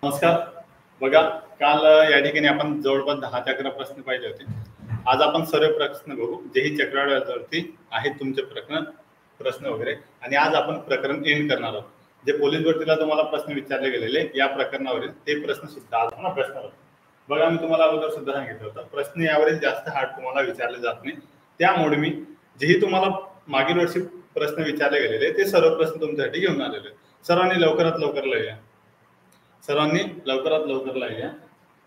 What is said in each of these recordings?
नमस्कार. बघा, काल या ठिकाणी आपण जवळपास 10 ते 11 प्रश्न पाहिले होते. आज आपण सर्व प्रश्न बघू जेही चक्रवाढीवरती आहेत तुमचे प्रश्न वगैरे, आणि आज आपण प्रकरण एंड करणार आहोत. जे पोलीस भरतीला तुम्हाला प्रश्न विचारले गेलेले या प्रकरणावरील ते प्रश्न सुद्धा आज आपण अभ्यासणार आहोत. बघा, मी तुम्हाला अगोदर सुद्धा सांगितलं होतं, प्रश्न यावरील जास्त हार्ड तुम्हाला विचारले जात नाही. त्यामुळे मी जेही तुम्हाला मागील वर्षी प्रश्न विचारले गेलेले ते सर्व प्रश्न तुमच्यासाठी घेऊन आलेले. सर्वांनी लवकरात लवकर लिहा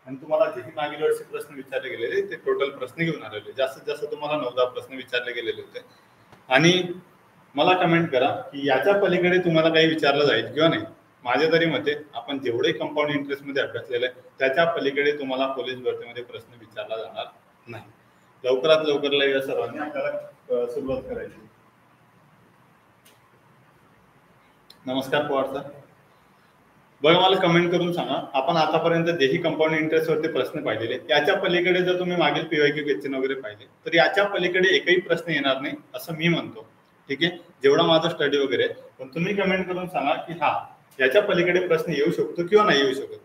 आणि तुम्हाला जे मागील वर्षी प्रश्न विचारले गेलेले ते टोटल प्रश्न घेऊन आलेले. जास्तीत जास्त तुम्हाला 9-10 प्रश्न विचारले गेलेले होते. आणि मला कमेंट करा की याच्या पलीकडे तुम्हाला काही विचारलं जाईल किंवा नाही. माझ्या तरी मते आपण जेवढे कंपाऊंड इंटरेस्ट मध्ये अभ्यासलेलं आहे त्याच्या पलीकडे तुम्हाला पोलीस भरतीमध्ये प्रश्न विचारला जाणार नाही. लवकरात लवकर लिहा सर्वांनी, आपल्याला सुरुवात करायची. नमस्कार पवार सर. बघा, मला कमेंट करून सांगा, आपण आतापर्यंत जेही कंपाऊंड इंटरेस्ट वरती प्रश्न पाहिलेले याच्या पलीकडे जर तुम्ही मागील पीवायक्यू क्वेश्चन वगैरे पाहिले तर याच्या पलीकडे एकही प्रश्न येणार नाही असं मी म्हणतो. ठीक आहे, जेवढा माझा स्टडी वगैरे, पण तुम्ही कमेंट करून सांगा की हा याच्या पलीकडे प्रश्न येऊ शकतो किंवा नाही येऊ शकत.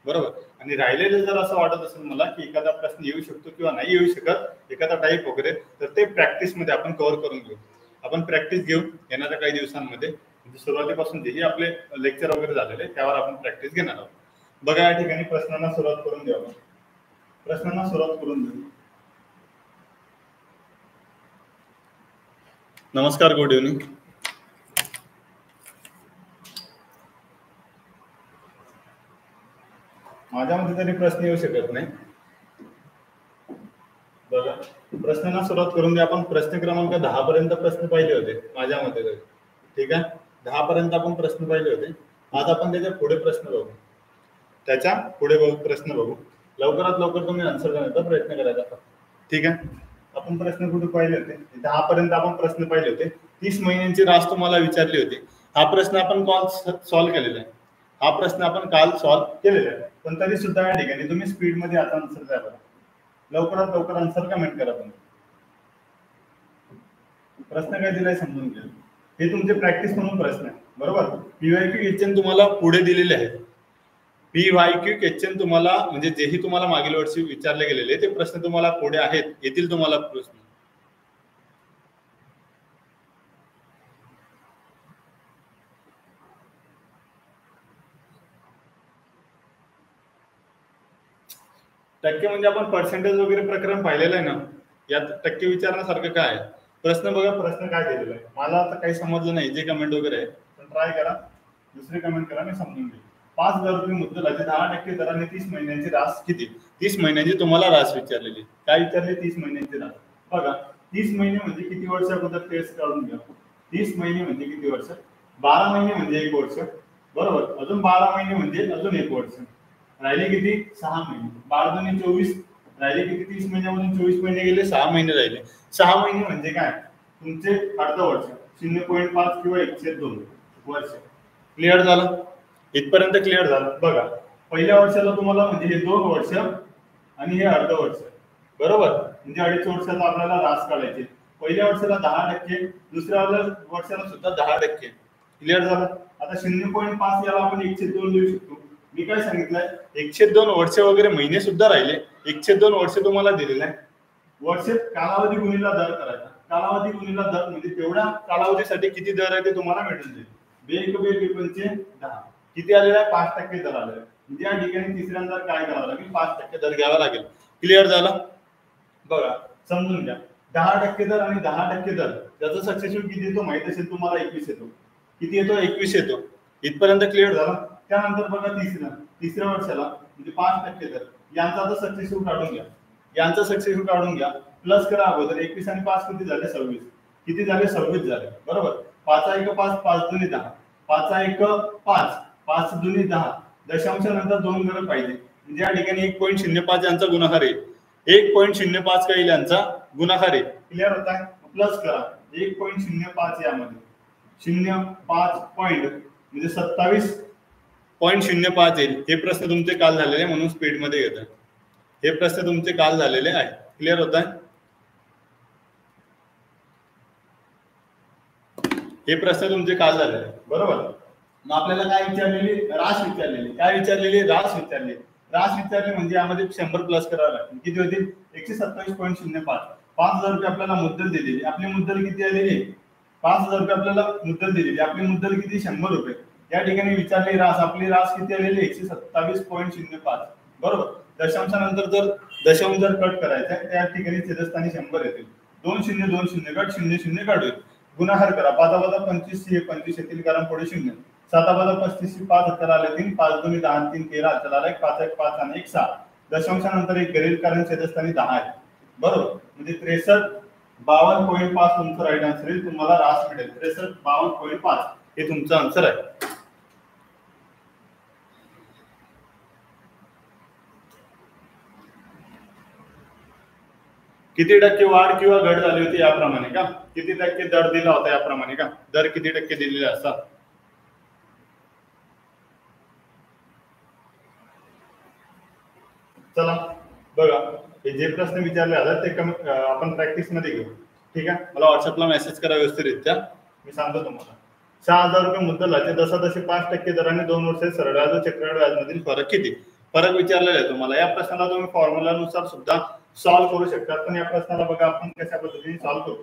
बरोबर. आणि राहिलेले जर असं वाटत असेल मला की एखादा प्रश्न येऊ शकतो किंवा नाही येऊ शकत, एखादा टाईप वगैरे, तर ते प्रॅक्टिस मध्ये आपण कव्हर करून घेऊ. आपण प्रॅक्टिस घेऊ येणाऱ्या काही दिवसांमध्ये. सुरुवातीपासून जेही आपले लेक्चर वगैरे झालेले त्यावर आपण प्रॅक्टिस घेणार आहोत. बघा, या ठिकाणी प्रश्नांना सुरुवात करून देऊ. नमस्कार, गुड इव्हनिंग. माझ्यामध्ये तरी प्रश्न येऊ शकत नाही. बघा, प्रश्नांना सुरुवात करून द्या. आपण प्रश्न क्रमांक 10 पर्यंत प्रश्न पाहिले होते माझ्यामध्ये तरी. ठीक आहे, 10 पर्यंत आपण प्रश्न पाहिले होते. आज आपण त्याच्या पुढे प्रश्न बघू. लवकरात लवकर तुम्ही आन्सर करण्याचा प्रयत्न करायचा. ठीक आहे, आपण प्रश्न कुठे पाहिले होते? 10 पर्यंत आपण प्रश्न पाहिले होते. 30 महिन्यांची रास तुम्हाला विचारली होती. हा प्रश्न आपण काल सॉल्व्ह केलेला आहे. पण तरी सुद्धा या ठिकाणी तुम्ही स्पीड मध्ये आता आन्सर द्या. बरं, लवकरात लवकर आन्सर कमेंट करा. तुम्ही प्रश्न काय दिलाय समजून घ्या. हे तुमचे प्रॅक्टिस म्हणून प्रश्न आहे. बरोबर. पीवायक्यू क्वेश्चन तुम्हाला पुढे दिलेले आहेत. पीवायक्यू क्वेश्चन तुम्हाला म्हणजे जेही तुम्हाला मागील वर्षी विचारले गेलेले ते प्रश्न तुम्हाला पुढे आहेत, येतील तुम्हाला प्रश्न. टक्के म्हणजे आपण पर्सेंटेज वगैरे प्रकरण पाहिलेलं आहे ना, यात टक्के विचारण्यासारखं काय आहे? प्रश्न बघा, प्रश्न काय दिलेला आहे. मला आता काही समजलं नाही जे कमेंट वगैरे आहे, पण ट्राय करा, दुसरे कमेंट करा, मी समजून घेईन. 5,000 रुपये मुद्दलाची 10% दराने 30 महिन्यांची रास किती? 30 महिन्यांची तुम्हाला रास विचारलेली. काय विचारले? 30 महिन्यांची रास. बघा, 30 महिने म्हणजे किती वर्ष अगोदर टेस्ट काढून घ्या. 30 महिने म्हणजे किती वर्ष? 12 महिने म्हणजे 1 वर्ष. बरोबर. अजून 12 महिने म्हणजे अजून 1 वर्ष. राहिले किती? 6 महिने. 12 दुनी 24 राहिले किती? 30 महिन्यामधून 24 महिने गेले, 6 महिने राहिले. 6 महिने म्हणजे काय? तुमचे अर्ध वर्ष. 0.5 किंवा 1/2 वर्ष. क्लिअर झालं? इथपर्यंत क्लिअर झालं? बघा, पहिल्या वर्षाला तुम्हाला म्हणजे हे 2 वर्ष आणि हे अर्ध वर्ष. बरोबर. म्हणजे 2.5 वर्षाला आपल्याला रास काढायचे. पहिल्या वर्षाला 10%, दुसऱ्या वर्षाला सुद्धा 10%. क्लिअर झालं? आता 0.5 याला आपण 1/2 लिहू शकतो. मी काय सांगितलंय? 1/2 वर्ष वगैरे महिने सुद्धा राहिले. 1/2 वर्ष तुम्हाला दिलेलं आहे. वर्ष कालावधी गुणिला दर करायचा. कालावधी गुणिला दर म्हणजे तेवढ्या कालावधीसाठी किती दर आहे ते तुम्हाला भेटून जाईल. 10 किती आलेला आहे? 5% दर आलेला आहे. म्हणजे या ठिकाणी तिसऱ्यांदा काय करावं लागेल? 5% दर घ्यावा लागेल. क्लिअर झालं? बघा, समजून घ्या. 10% दर आणि 10% दर त्याचा सक्सेसिव्ह किती येतो माहित असेल तुम्हाला? 21 येतो. किती येतो? 21 येतो. इथपर्यंत क्लिअर झालं? त्यानंतर बघा, तिसऱ्या वर्षाला म्हणजे 5% दर, यांचा आता सक्सेसिव्ह काढून घ्या. प्लस करा अगोदर. 21 आणि 5 किती झाले? 26. किती झाले? 26 झाले. बरोबर. 5 × 5 5 दुनी 10. 5 × 5 5 दुनी 10. दशांशानंतर 2 घरं पाहिजे. म्हणजे या ठिकाणी 1.05 यांचा गुणाकार आहे. 1.05 काही यांचा गुणाकार आहे. क्लिअर होत आहे? प्लस करा 1.05 यामध्ये 0.5 पॉईंट म्हणजे 27.05 येईल. हे प्रश्न तुमचे काल झालेले म्हणून स्पीड मध्ये घेतात. हे प्रश्न तुमचे काल झालेले आहे. क्लिअर होत आहे? हे प्रश्न तुमचे काल झाले बरोबर. मग आपल्याला काय विचारलेली, रास विचारलेली. काय विचारलेली, रास विचारली. रास विचारली म्हणजे यामध्ये 100 प्लस करावं लागेल. किती होतील, 127.05. 5,000 रुपये आपल्याला मुद्दल दिलेली. आपली मुद्दल किती आलेली, 5,000 रुपये आपल्याला मुद्दल दिलेली. आपली मुद्दल किती, 100 रुपये. या ठिकाणी विचारली रास, आपली रास किती आलेली, 127.05 बरोबर. दशांशानंतर जर दशांश जर कट करायचा आहे त्या ठिकाणी छेदस्थानी 100 येतील. 2 शून्य 2 शून्य कट, 0 0 काढू. गुणाकार करा. 5 25 हे 25 येतील कारण पुढे 0. 7 35 5 हाताला आले 3. 5 2 10 3 13 हाताला आले 5 1 5 आणि 1 6. दशांशानंतर एक करेल कारण छेदस्थानी 10 आहे बरोबर. म्हणजे 63 52.5 तुमचं राईट आन्सर येईल. तुम्हाला रास मिळेल 63 52.5 हे तुमचं आन्सर आहे. किती टक्के वाढ किंवा घट झाली होती याप्रमाणे का, किती टक्के दर दिला होता याप्रमाणे का, दर किती टक्के दिलेले असतात. चला बघा, हे जे प्रश्न विचारले जातात ते आपण प्रॅक्टिस मध्ये घेऊ. ठीक आहे, मला व्हॉट्सअपला मेसेज करा व्यवस्थितरित्या, मी सांगतो तुम्हाला. 6,000 रुपये मुद्दलाचे जसे 5% दराने 2 वर्षे सरळ व्याज व चक्रवाढ व्याजामधील फरक किती, फरक विचारलेला आहे तुम्हाला. या प्रश्नाला तुम्ही फॉर्म्युलानुसार सुद्धा सॉल्व्ह करू शकतात, पण या प्रश्नाला बघा आपण कशा पद्धतीने सॉल्व्ह करू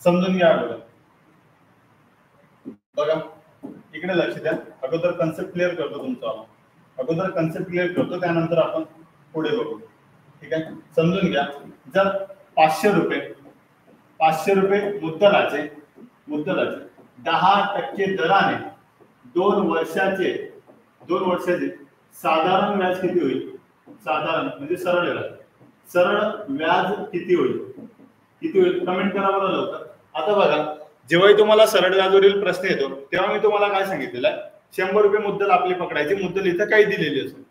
समजून घ्या. बघा इकडे लक्ष द्या. अगोदर कन्सेप्ट क्लिअर करतो तुमचा, अगोदर कन्सेप्ट क्लिअर करतो त्यानंतर आपण पुढे बघू. ठीक आहे, समजून घ्या. जर 500 रुपये मुद्दलाचे 10% दराने 2 वर्षाचे साधारण व्याज किती होईल, साधारण म्हणजे सरळ व्याज किती होईल कमेंट करा बरं लवकर. आता बघा, जेव्हाही तुम्हाला सरळ व्याजवरील प्रश्न येतो तेव्हा मी तुम्हाला काय सांगितलेलं आहे, 100 रुपये मुद्दल आपली पकडायची. मुद्दल इथं काही दिलेली असेल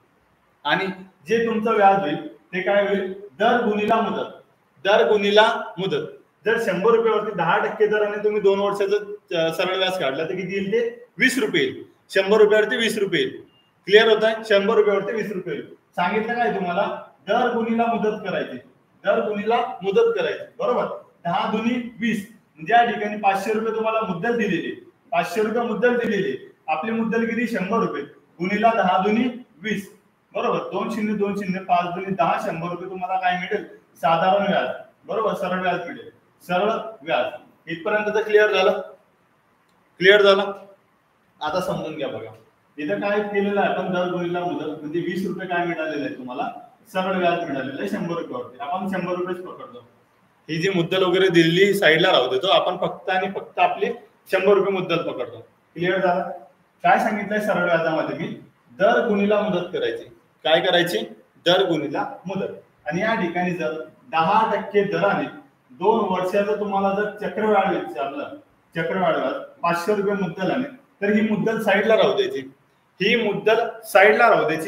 आणि जे तुमचं व्याज होईल ते काय होईल, दर गुणिला मुदत. जर 100 रुपयावरती 10% दराने तुम्ही 2 वर्षाचं सरळ व्याज काढला तर किती येईल, ते 20 रुपये येईल. 100 रुपयावरती 20 रुपये येईल. क्लिअर होत आहे, 100 रुपयावरती 20 रुपये येईल. सांगितलं काय तुम्हाला, दर गुणिला मुदत करायची बरोबर. 10 दुनी 20 म्हणजे या ठिकाणी 500 रुपये तुम्हाला मुद्दल दिलेली, 500 रुपये मुद्दल दिलेली. आपली मुद्दल किती, 100 रुपये गुणिला 10 दुनी 20 बरोबर. 2 0 2 0 5 दुनी 10, 100 रुपये तुम्हाला काय मिळेल, साधारण व्याज बरोबर, सरळ व्याज मिळेल. सरळ व्याज इथपर्यंत तर क्लिअर झालं. आता समजून घ्या. बघा इथं काय केलेलं आहे आपण, दर गुणिला मुदत म्हणजे 20 रुपये काय मिळालेले आहे तुम्हाला, सरळ व्याज मिळालेलं आहे 100 रुपयावरती. आपण 100 रुपयेच पकडतो. ही जी मुद्दल वगैरे दिलेली साईडला राहू देतो, आपण फक्त आणि फक्त आपली 100 रुपये मुद्दल पकडतो. क्लिअर झालं. काय सांगितलंय सरळ व्याजामध्ये मी, दर गुणिला मुदत करायची. काय करायची, दर गुणिला मुदत. आणि या ठिकाणी जर 10% दराने 2 वर्षाचं तुम्हाला जर चक्रवाढ विचारलं, चक्रवाढ व्याज 500 रुपये मुद्दल आले तर ही मुद्दल साईडला राहू द्यायची.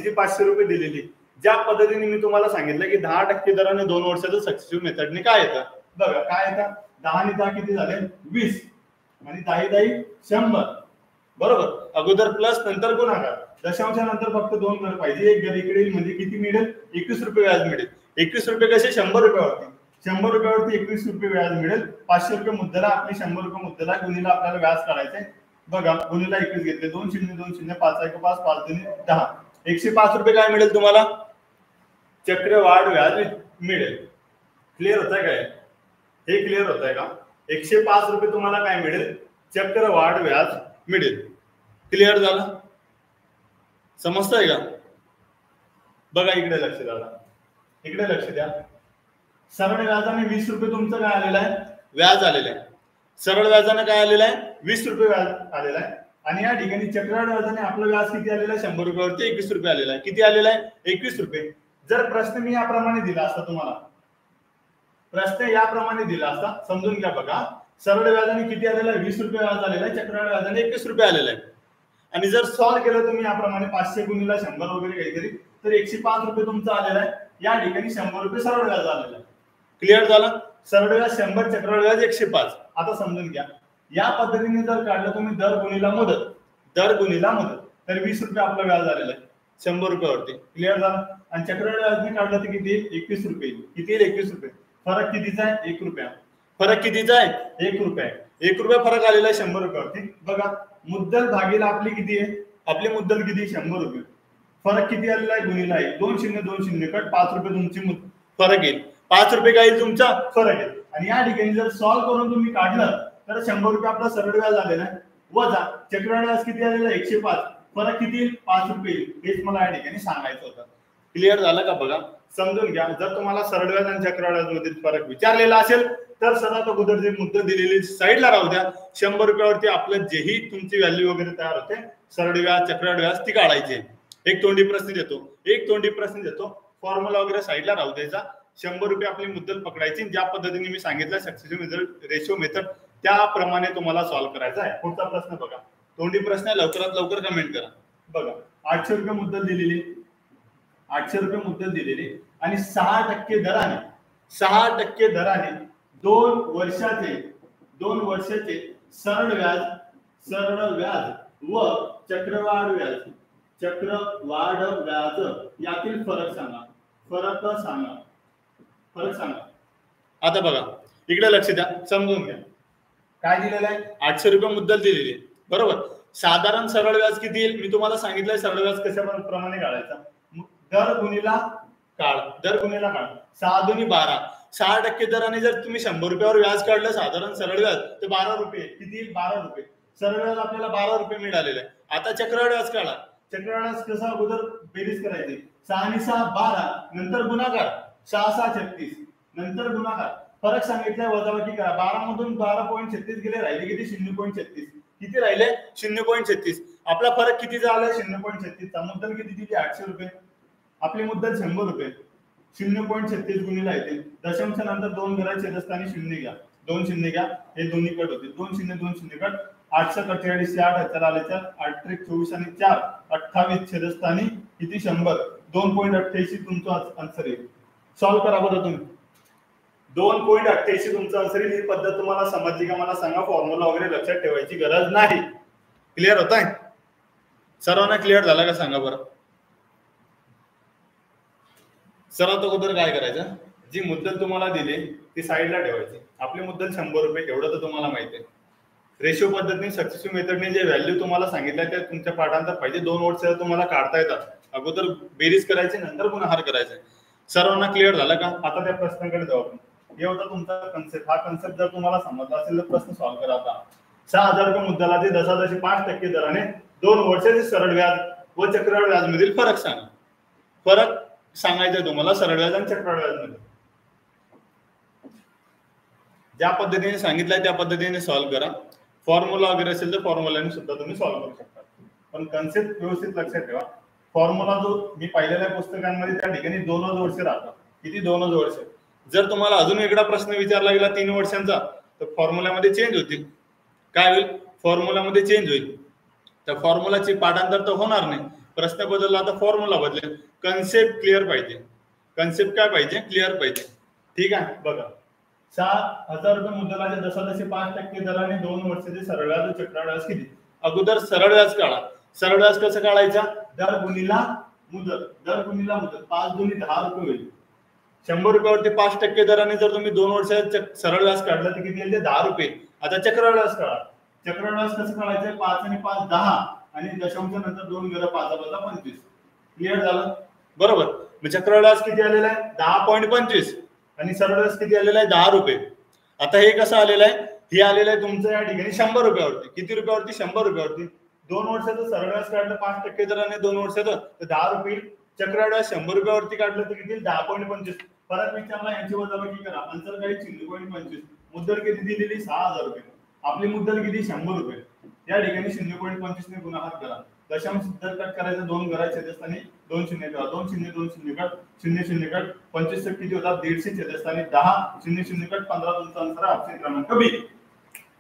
जी 500 रुपये दिलेली. ज्या पद्धतीने मी तुम्हाला सांगितलं की 10% दराने 2 वर्षाचं सक्सेसिव्ह मेथडने काय येतं बघा, काय येतं, 10 आणि 10 किती झाले, 20 आणि 10 10 100 बरोबर. अगोदर प्लस नंतर गुणाकार. दशांशानंतर फक्त 2 घर पाहिजे, एक घर इकडे येईल म्हणजे किती मिळेल, 21 रुपये व्याज मिळेल. 21 रुपये कसे, 100 रुपयावरती 21 रुपये व्याज मिळेल. 500 रुपये मुद्दला, आपली 100 रुपये मुद्दला गुणिला आपल्याला व्याज काढायचंय. बघा गुणिला 21 घेतले, 2 0 2 0 5 1 5 5 2 10, 105 रुपये काय मिळेल तुम्हाला, चक्रवाढ व्याज मिळेल. क्लिअर होत आहे काय, हे क्लिअर होत आहे का, 105 रुपये तुम्हाला काय मिळेल, चक्रवाढ व्याज मिळेल. क्लिअर झालं, समजतंय का. बघा इकडे लक्ष द्या. सरळ व्याजाने 20 रुपये तुमचं काय आलेलं आहे, व्याज आलेलं आहे. सरळ व्याजाने काय आलेलं आहे, 20 रुपये व्याज आलेला आहे. आणि या ठिकाणी चक्रवाढ व्याजाने आपलं व्याज किती आलेलं आहे, 100 रुपयावरती 21 रुपये आलेला आहे. किती आलेला आहे, 21 रुपये. जर प्रश्न मी याप्रमाणे दिला असता तुम्हाला, समजून घ्या. बघा सरळ व्याजाने किती आलेला आहे, 20 रुपये व्याज आलेला आहे. चक्रवाढ व्याजाने 21 रुपये आलेला आहे. आणि जर सॉल्व्ह केलं तुम्ही याप्रमाणे 500 गुणिला 100 वगैरे काहीतरी, तर 105 रुपये तुमचा आलेला आहे. या ठिकाणी 100 रुपये सरळ व्याज आलेला आहे. क्लिअर झालं. सरळ व्याज 100, चक्रवाढ व्याज 105. आता समजून घ्या, या पद्धतीने जर काढलं तुम्ही दर गुणिला मुदत तर 20 रुपये आपलं व्याज आलेलं आहे 100 रुपयावरती. क्लिअर झालं. आणि चक्रवाढ व्याजने काढलं तर किती, 21 रुपये. किती 21 रुपये. फरक कितीचा आहे, 1 रुपया. 1 रुपया. ₹1 फरक आलेला आहे 100 रुपयावरती. बघा मुद्दल भागीला आपली किती आहे, आपली मुद्दल किती 100 रुपये, फरक किती आलेला आहे गुणिला आहे 2 शून्य 2 शून्य कट 5 रुपये तुमची फरक येईल, 5 रुपये काय येईल तुमचा फरक येईल. आणि या ठिकाणी जर सॉल्व्ह करून तुम्ही काढलं तर 100 रुपये आपला सरळ व्याज आलेला आहे, वजा चक्रवाढ व्याज किती आलेलं आहे 105, फरक किती येईल 5 रुपये येईल. हेच मला या ठिकाणी सांगायचं होतं. क्लिअर झालं का बघा, समजून घ्या. जर तुम्हाला सरळ व्याज आणि चक्रवाढ व्याज मधील फरक विचारलेला असेल तर सर्वात अगोदर जे मुद्दल दिलेली साईडला राहू द्या. 100 रुपयावरती आपलं जेही तुमची व्हॅल्यू वगैरे तयार होते सरळ व्याज चक्रवाढ व्याज ती काढायची. एक तोंडी प्रश्न देतो, फॉर्म्युला वगैरे साईडला राहू द्यायचा. 100 रुपये आपली मुद्दल पकडायची, ज्या पद्धतीने मी सांगितलं सक्सेसिव्ह रेशो मेथड त्याप्रमाणे तुम्हाला सॉल्व्ह करायचा आहे. पुढचा प्रश्न बघा, तोंडी प्रश्न लवकरात लवकर कमेंट करा. बघा 800 रुपये मुद्दल दिलेली, 800 रुपये मुद्दल दिलेली आणि 6% दराने 2 वर्षाचे सरळ व्याज व चक्रवाढ व्याज यातील फरक सांगा. आता बघा इकडे लक्ष द्या, समजून घ्या. काय दिलेलं आहे, 800 रुपये मुद्दल दिलेली बरोबर. साधारण सरळ व्याज किती येईल मी तुम्हाला सांगितलंय. सरळ व्याज कशा प्रमाणे काढायचा, दर गुणिला काळ. 6 दुनी 12, 6% दराने जर तुम्ही 100 रुपयावर व्याज काढलं साधारण सरळ व्याज तर 12 रुपये किती येईल, 12 रुपये. सरळ व्याज आपल्याला 12 रुपये मिळालेलं आहे. आता चक्रवाढ व्याज काढा. चक्रवाढ व्याज कसं अगोदर बेरीज करायची, 6 आणि 6 12, नंतर गुणाकार 6 6 36, नंतर गुणाकार फरक सांगितलाय वजाबाकी करा. 12 मधून 12.36 गेले, राहिले किती 0.36. किती राहिले 0.36. आपला फरक किती झाला 0.36 चा. मुद्दल किती दिली 800 रुपये, आपली मुद्दल 100 रुपये. 0.36 गुणिला येते, दशांश नंतर 2 घरा छेदस्थानी 0 घ्या, 2 शून्य घ्या, हे दोन्ही कट होते. 2 शून्य 2 शून्य कट, 8 48 8 आले 8 24 आणि 4 28 छेदस्थानी किती 100, 2.88 तुमचा आन्सर येईल. सॉल्व्ह करा बरं तुम्ही. 2.88 तुमचं आन्सर येईल. ही पद्धत तुम्हाला समजली का मला सांगा. फॉर्म्युला वगैरे लक्षात ठेवायची गरज नाही. क्लिअर होत आहे सर्वांना, क्लिअर झाला का सांगा बरं. सर्वात अगोदर काय करायचं, जी मुद्दल तुम्हाला दिली ती साईडला ठेवायची. आपली मुद्दल 100 रुपये एवढं तर तुम्हाला माहिती आहे. रेशो पद्धतीने सक्सेसिव्ह मेथडने जे व्हॅल्यू तुम्हाला सांगितलं ते तुमच्या पाठांतर पाहिजे. 2 वर्ष तुम्हाला काढता येतात. अगोदर बेरीज करायची, नंतर गुणाकार करायचा. सर्वांना क्लिअर झालं का. आता त्या प्रश्नाकडे जाऊ आपण. हे होता तुमचा कन्सेप्ट. हा कन्सेप्ट जर तुम्हाला समजला असेल तर प्रश्न सॉल्व्ह करा. आता 6000 रुपये मुद्दलाचे 10.5% दराने 2 वर्षाचे सरळ व्याज व चक्रवाढ व्याज मधील फरक सांगा. फरक सांगायचं तुम्हाला सरळ व्याज आणि चक्रवाढ व्याज मध्ये. ज्या पद्धतीने सांगितलंय त्या पद्धतीने सॉल्व्ह करा. फॉर्म्युला वगैरे असेल तर फॉर्म्युलाने सुद्धा तुम्ही सॉल्व्ह करू शकता. पण कन्सेप्ट व्यवस्थित लक्षात ठेवा. फॉर्म्युला जो मी पाहिलेल्या पुस्तकांमध्ये त्या ठिकाणी 2च वर्ष राहतात. किती 2च वर्ष. जर तुम्हाला अजून वेगळा प्रश्न विचारला गेला 3 वर्षांचा तर फॉर्म्युलामध्ये चेंज होतील. काय होईल, फॉर्म्युलामध्ये चेंज होईल. तर फॉर्म्युलाची पाठांतर तर होणार नाही. प्रश्न बदलला तर फॉर्म्युला बदलेल. कन्सेप्ट क्लिअर पाहिजे. कन्सेप्ट काय पाहिजे, क्लिअर पाहिजे. ठीक आहे. बघा 6000 रुपये मुद्दलाचे 10.5% दराने 2 वर्षाचे सरळ व्याज चक्रवाढ व्याज किती. अगोदर सरळ व्याज काढा. सरळ व्याज कसं काढायचा, दर गुणिला मुदत. 5 दुनी 10 रुपये होईल. 100 रुपयावरती 5% दराने जर तुम्ही 2 वर्षाचे सरळ व्याज काढलं तर किती येईल, 10 रुपये. आता चक्रवाढ व्याज काढा. चक्रवाढ व्याज कसं काढायचं, 5 आणि 5 10 आणि दशांश नंतर 2 गेलं 5 25. क्लिअर झालं बरोबर. मग चक्रवाढ व्याज किती आलेला आहे 10.25 आणि सरळ व्याज किती आलेला आहे 10 रुपये. आता हे कसं आलेलं आहे, हे आलेलं आहे तुमचं या ठिकाणी 100 रुपयावरती. किती रुपयावरती, 100 रुपयावरती. 2 वर्षाचं सरळ व्याज काढलं 5% दराने 2 वर्षाचं तर 10 रुपये. चक्रवाढ व्याज 100 रुपयावरती काढलं तर किती 10.25. परत विचारला यांची वजाबाकी करा. आन्सर काही 0.25. मुद्दल किती दिलेली 6000 रुपये. आपली मुद्दल किती 100 रुपये. या ठिकाणी 0.25 ने गुणाकार करा. दशांश दर कट करायचं 2 घरा छेदस्थानी 2 शून्य करा. 2 शून्य 2 शून्य कट 0 शून्य कट 25 किती होतात 150 छेदस्थानी 10 0 शून्य कट 15. तुमचा आन्सर ऑप्शन क्रमांक बी.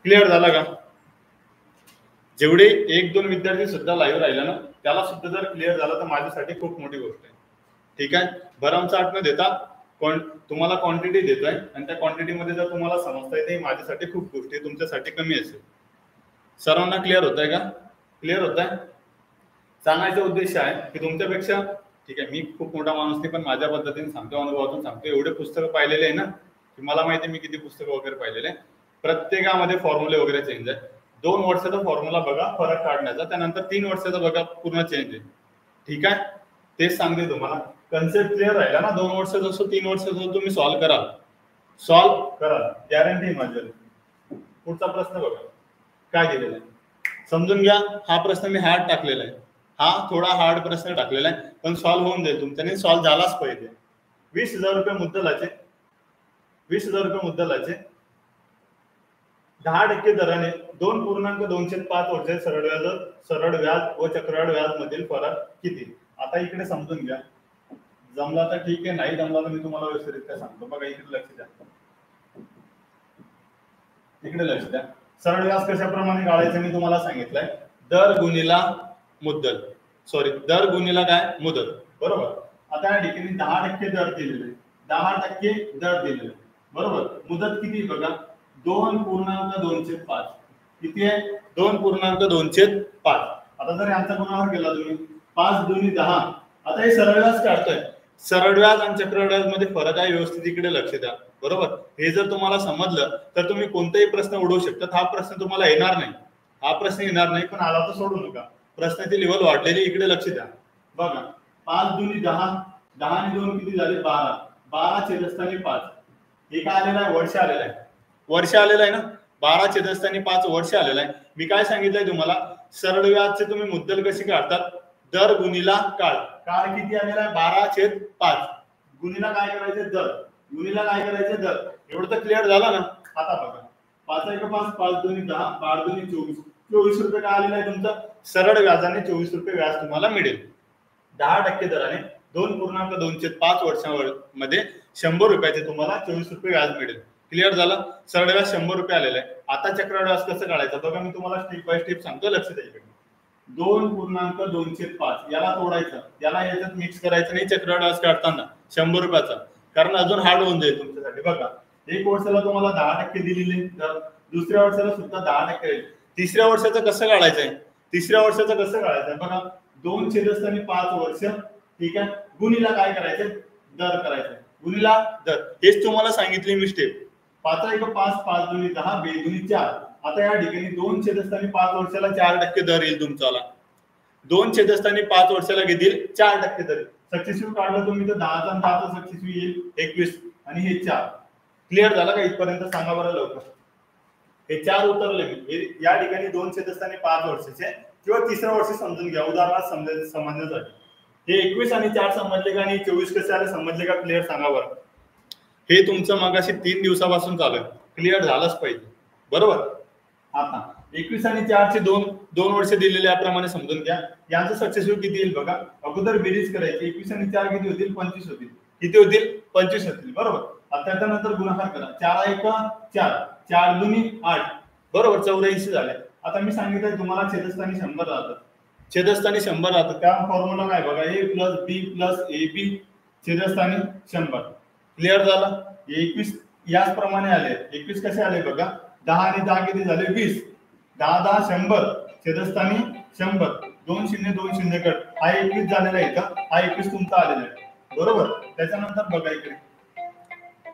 क्लिअर झाला का. जेवढे 1-2 विद्यार्थी सुद्धा लाईव्ह राहिला ना त्याला सुद्धा जर क्लिअर झाला तर माझ्यासाठी खूप मोठी गोष्ट आहे. ठीक आहे. भरमसाठ न देता तुम्हाला क्वांटिटी देतोय आणि त्या क्वांटिटीमध्ये जर तुम्हाला समजता येते माझ्यासाठी खूप गोष्टी, तुमच्यासाठी कमी असेल. सर्वांना क्लिअर होत आहे का, क्लिअर होत आहे. सांगायचा उद्देश आहे की तुमच्यापेक्षा, ठीक आहे मी खूप मोठा माणूस नाही पण माझ्या पद्धतीने सांगतो, अनुभवातून सांगतो. एवढे पुस्तकं पाहिलेले आहे ना की मला माहिती आहे मी किती पुस्तकं वगैरे पाहिलेले. प्रत्येकामध्ये फॉर्म्युले वगैरे चेंज आहे. 2 वर्षाचा फॉर्म्युला बघा फरक काढण्याचा, त्यानंतर 3 वर्षाचा बघा पूर्ण चेंज आहे. ठीक आहे, तेच सांगते तुम्हाला. कन्सेप्ट क्लिअर राहिला ना. 2 वर्षाचा असो 3 वर्षाचा तुम्ही सॉल्व्ह कराल गॅरंटी माझ्या. पुढचा प्रश्न बघा काय दिलेला आहे समजून घ्या. हा प्रश्न मी हार्ड टाकलेला आहे. हा थोडा हार्ड प्रश्न टाकलेला आहे, पण सॉल्व्ह होऊन जाईल तुमच्याने. सॉल्व्ह झालाच पाहिजे. 20,000 रुपये मुद्दलाचे 10% दराने 2.205 वर्षे सरळ व्याज व चक्रवाढ व्याज मधील फरक किती. आता इकडे समजून घ्या. जमला तर ठीक आहे, नाही जमला तर मी तुम्हाला व्यवस्थितरित्या सांगतो. बघा इकडे लक्ष द्या. इकडे लक्ष द्या. सरळ व्याज कशाप्रमाणे काढायचं मी तुम्हाला सांगितलंय. दर गुणिला मुद्दल, सॉरी दर गुणिला काय मुदत, बरोबर. आता या ठिकाणी 10% दर दिलेले, 10% दर दिलेले, बरोबर. मुदत किती बघा 2.205. किती आहे 2.205. आता जर यांचा गुणाकार केला तुम्ही 5 दुनी 10. आता हे सरळ व्याज काढतोय. सरळ व्याज आणि चक्रवाढ व्याज मध्ये फरक आहे, व्यवस्थित इकडे लक्ष द्या, बरोबर. हे जर तुम्हाला समजलं तर तुम्ही कोणताही प्रश्न उडवू शकता. हा प्रश्न तुम्हाला येणार नाही, पण आला तर सोडू नका. प्रश्नाची लेवल वाढलेली, इकडे लक्ष द्या. बघा 5 दुनी 10, 10 आणि 2 किती झाले 12, 12 छेदस्थानी 5. हे काय आलेलं आहे वर्ष आलेलं आहे ना. 12 छेदस्थानी 5 वर्ष आलेलं आहे. मी काय सांगितलंय तुम्हाला, सरळ व्याजचे तुम्ही मुद्दल कशी काढतात, दर गुणिला काळ. काळ किती आलेला आहे 12/5. गुणिला काय करायचे दर, एवढं तर क्लिअर झालं ना. आता बघा 5 1 5, 5 2 10, 12 2 24. 24 रुपये काय आलेला आहे तुमचा सरळ व्याजाने 24 रुपये व्याज तुम्हाला मिळेल. 10% दराने 2.205 वर्षांमध्ये 100 रुपयाचे तुम्हाला 24 रुपये व्याज मिळेल. क्लिअर झालं. सरळ व्याज 100 रुपये आलेलं आहे. आता चक्रवाढ व्याज कसं काढायचं बघा, मी तुम्हाला स्टेप बाय स्टेप सांगतो, लक्ष द्या. इकडे 2.205 याला तोडायचं, याला याच्यात मिक्स करायचं नाही चक्रवाढ व्याज काढताना 100 रुपयाचा, कारण अजून हार्ड होऊन जाईल तुमच्यासाठी. बघा एक वर्षाला तुम्हाला 10% दिलेले, दुसऱ्या वर्षाला सुद्धा 10%. तिसऱ्या वर्षाचं कसं काढायचंय, बघा 2 छेदस्थानी 5 वर्ष, ठीक आहे. गुणिला काय करायचं दर करायचं, गुणिला दर. हेच तुम्हाला सांगितले मी स्टेप. 5 1 5, 5 2 10, 2 2 4. आता या ठिकाणी 2 छेदस्थानी 5 वर्षाला 4% दर येईल तुमचा. 2 छेदस्थानी 5 वर्षाला घेतील 4% दर. सक्सेसिव्ह काढलं तुम्ही तर 10 आणि 10 सक्सेसिव्ह येईल 21 आणि हे 4. क्लिअर झालं का इथपर्यंत, सांगा बरं लवकर. हे 4 उतरले मी या ठिकाणी 2 छेदस्थानी 5 वर्षाचे किंवा तिसऱ्या वर्षी समजून घ्या उदाहरणार्थ समजण्यासाठी. हे 21 आणि 4 समजले का आणि 24 कसे आले समजले का, क्लिअर सांगा बरं. हे तुमचं मगाशी 3 दिवसापासून चालू आहे, क्लिअर झालंच पाहिजे, बरोबर. आता 21 आणि 4 चे 2 वर्ष दिलेले याप्रमाणे समजून घ्या. यांचं सक्सेसिव्ह किती येईल बघा. अगोदर बेरीज करायची. 21 आणि 4 किती होतील 25 होतील. किती होतील 25 होतील, बरोबर. आता त्याच्यानंतर गुणाकार करा. 4 1 4, 4 2 8, बरोबर 84 झाले. आता मी सांगितलंय तुम्हाला छेदस्थानी 100 राहतात, त्या फॉर्म्युला काय बघा, a plus b plus ab छेदस्थानी 100. क्लिअर झालं. 21 याच प्रमाणे आले. 21 कसे आले बघा, 10 आणि 10 किती झाले 20, 10 10 100 छेदस्थानी 100, 2 0 2 0 कट. हा 21 झालेला आहे का, हा 21 तुमचा आलेला आहे, बरोबर. त्याच्यानंतर बघा इकडे,